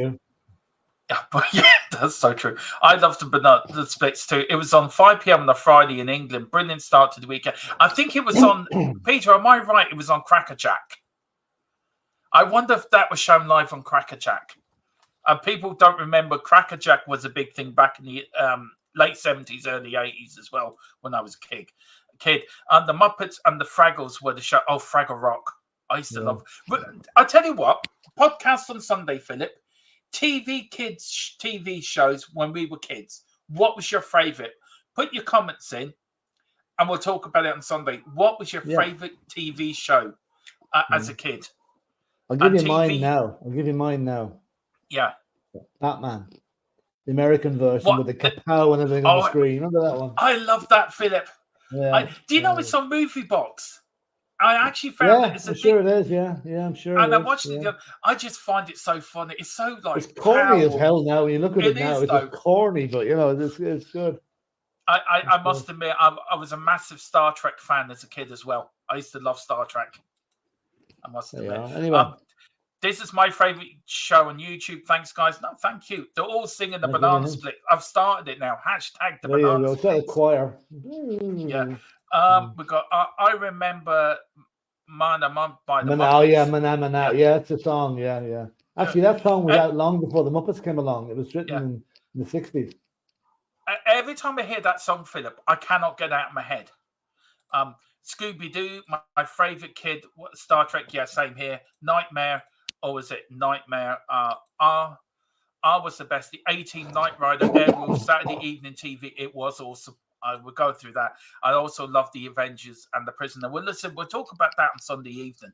Yeah, that's so true. I love the splits too. It was on 5 p.m. on a Friday in England. Brilliant start to the weekend. I think it was on Peter. Am I right? It was on Crackerjack. I wonder if that was shown live on Crackerjack. People don't remember Crackerjack was a big thing back in the late 70s, early 80s as well. When I was a kid, and the Muppets and the Fraggles were the show. Oh, Fraggle Rock. I used to love. But I tell you what, podcast on Sunday, Philip. Kids TV shows when we were kids. What was your favourite? Put your comments in, and we'll talk about it on Sunday. What was your favourite TV show as a kid? I'll give you mine now. Yeah. Batman. The American version with the kapow and everything on the screen. Remember that one? I love that, Philip. Yeah. Do you know it's on Movie Box? I actually found it. I'm sure it is. Yeah, I'm sure. And I watched it. I just find it so funny. It's so it's corny as hell now. When you look at it now, it's just corny, but it's good. I must admit, I was a massive Star Trek fan as a kid as well. I used to love Star Trek. I must admit. Anyway. This is my favorite show on YouTube. Thanks, guys. No, thank you. They're all singing the banana split. I've started it now. Hashtag the banana split. It's a choir. Yeah. We got. I remember Mana by the Muppets. Oh yeah, Mana. Yeah, it's a song. Yeah. Actually, that song was out long before the Muppets came along. It was written in the 60s. Every time I hear that song, Philip, I cannot get out of my head. Scooby Doo, my favorite kid. Star Trek. Yeah, same here. Nightmare. Or was it Nightmare? R was the best. The 18 Knight Rider, Airwolf, Saturday evening TV. It was awesome. I will go through that. I also love the Avengers and the Prisoner. Well, listen, we'll talk about that on Sunday evening.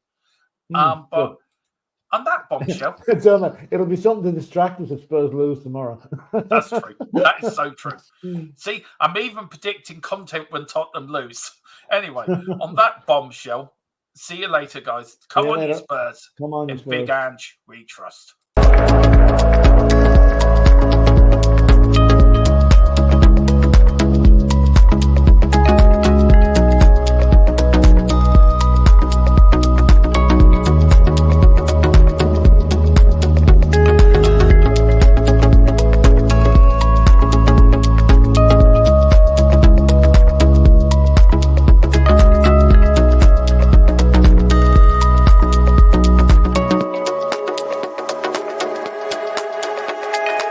But on that bombshell, it'll be something to distract us if Spurs lose tomorrow. That's true. That is so true. See, I'm even predicting content when Tottenham lose. Anyway, on that bombshell. See you later, guys. Come on, you Spurs. Come on, Spurs. Big Ange, we trust.